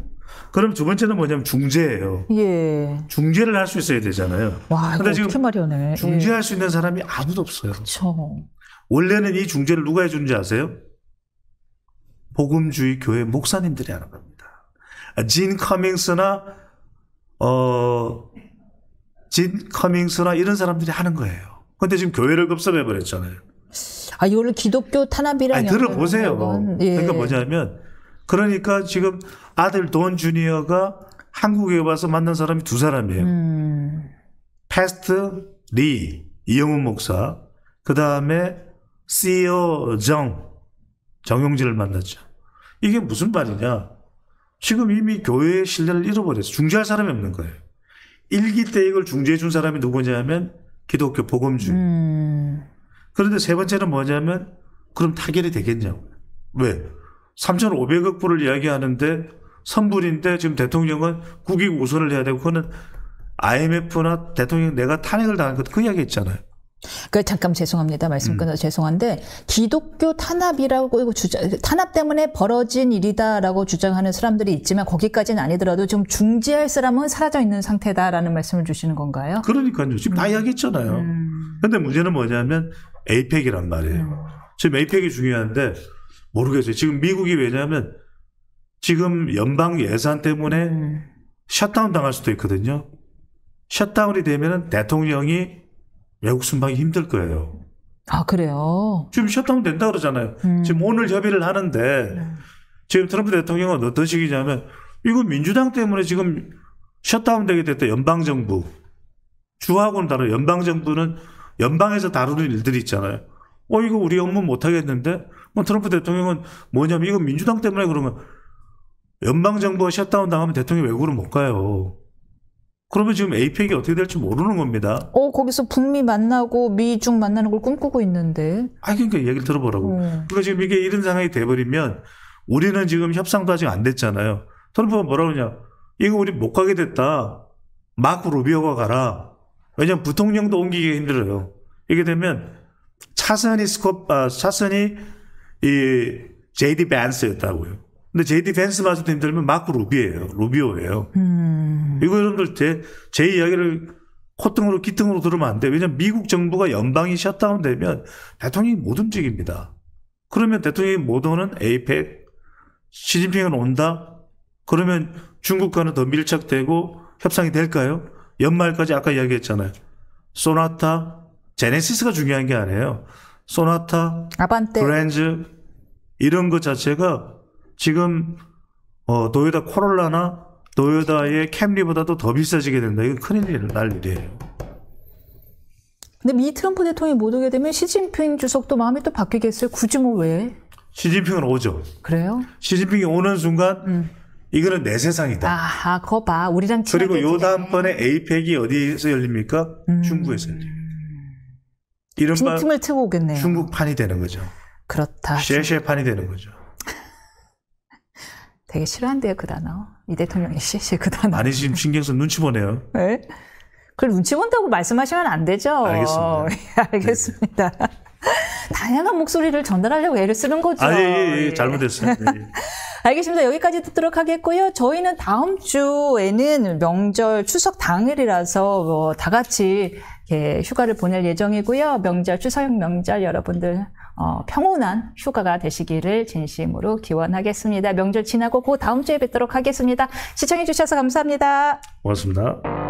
그럼 두 번째는 뭐냐면 중재예요. 예. 중재를 할 수 있어야 되잖아요. 와, 이거 어떻게 마련해. 중재할 수 있는 사람이 아무도 없어요. 그렇죠. 원래는 이 중재를 누가 해주는지 아세요? 복음주의 교회 목사님들이 하는 겁니다. 진 커밍스나 이런 사람들이 하는 거예요. 근데 지금 교회를 급섭해버렸잖아요. 이걸로 기독교 탄압이라는 들어보세요. 예. 그러니까 뭐냐면 그러니까 지금 아들 돈 주니어가 한국에 와서 만난 사람이 두 사람이에요. 패스트 리 이영훈 목사, 그 다음에 CEO 정용진을 만났죠. 이게 무슨 말이냐? 지금 이미 교회의 신뢰를 잃어버렸어. 중재할 사람이 없는 거예요. 일기 때 이걸 중재해 준 사람이 누구냐면 기독교 복음주의. 그런데 세 번째는 뭐냐면 그럼 타결이 되겠냐고. 왜? 3,500억 불을 이야기하는데 선불인데 지금 대통령은 국익 우선을 해야 되고 그거는 IMF나 대통령 내가 탄핵을 당한 것 그 이야기 있잖아요. 잠깐 죄송합니다. 말씀 끊어서 죄송한데 기독교 탄압이라고 탄압 때문에 벌어진 일이다라고 주장하는 사람들이 있지만 거기까지는 아니더라도 좀 중재할 사람은 사라져 있는 상태다라는 말씀을 주시는 건가요? 그러니까요. 지금 다 이야기했잖아요. 그런데 문제는 뭐냐면 APEC이란 말이에요. 지금 APEC이 중요한데 모르겠어요. 지금 미국이 왜냐하면 지금 연방 예산 때문에 셧다운 당할 수도 있거든요. 셧다운이 되면 대통령이 외국 순방이 힘들 거예요. 그래요? 지금 셧다운 된다 그러잖아요. 지금 오늘 협의를 하는데 지금 트럼프 대통령은 어떤 식이냐면 이거 민주당 때문에 지금 셧다운 되게 됐다. 연방정부. 주하고는 다른 연방정부는 연방에서 다루는 일들이 있잖아요. 이거 우리 업무 못하겠는데? 트럼프 대통령은 뭐냐면 이거 민주당 때문에 그러면 연방정부가 셧다운 당하면 대통령이 외국으로 못 가요. 그러면 지금 APEC이 어떻게 될지 모르는 겁니다. 거기서 북미 만나고 미중 만나는 걸 꿈꾸고 있는데. 그러니까 얘기를 들어보라고. 그러니까 지금 이게 이런 상황이 돼버리면 우리는 지금 협상도 아직 안 됐잖아요. 트럼프가 뭐라고 그러냐. 이거 우리 못 가게 됐다. 마크 루비오가 가라. 왜냐면 부통령도 옮기기 힘들어요. 이게 되면 차선이 이 JD 밴스였다고요. 근데 JD 밴스마저도 힘들면 마크 루비오예요. 이거 여러분들 제 이야기를 콧등으로 기등으로 들으면 안 돼. 왜냐면 미국 정부가 연방이 셧다운 되면 대통령이 못 움직입니다. 그러면 대통령이 못 오는 APEC, 시진핑은 온다? 그러면 중국과는 더 밀착되고 협상이 될까요? 연말까지 아까 이야기했잖아요. 소나타, 제네시스가 중요한 게 아니에요. 소나타, 아반떼, 그랜즈 이런 것 자체가 지금 도요타 코롤라나 도요타의 캠리보다도 더 비싸지게 된다. 이건 큰일 날 일이에요. 근데 미 트럼프 대통령이 못 오게 되면 시진핑 주석도 마음이 또 바뀌겠어요? 굳이 왜? 시진핑은 오죠. 그래요? 시진핑이 오는 순간 이거는 내 세상이다. 그거 봐. 우리랑 친하게 그리고 요 다음번에 APEC이 어디에서 열립니까? 중국에서 열립니다. 이른바 틈을 트고 오겠네요. 중국판이 되는 거죠. 그렇다. 셰셰판이 되는 거죠. 되게 싫어한대요, 그 단어. 이 대통령이 그 단어. 많이 지금 신경 써 눈치 보네요. 네? 그걸 눈치 본다고 말씀하시면 안 되죠. 알겠습니다. 알겠습니다. 다양한 목소리를 전달하려고 애를 쓰는 거죠. 예. 잘못했어요. 예. 알겠습니다. 여기까지 듣도록 하겠고요. 저희는 다음 주에는 명절 추석 당일이라서 다 같이 이렇게 휴가를 보낼 예정이고요. 명절, 추석 명절 여러분들 평온한 휴가가 되시기를 진심으로 기원하겠습니다. 명절 지나고 그 다음 주에 뵙도록 하겠습니다. 시청해 주셔서 감사합니다. 고맙습니다.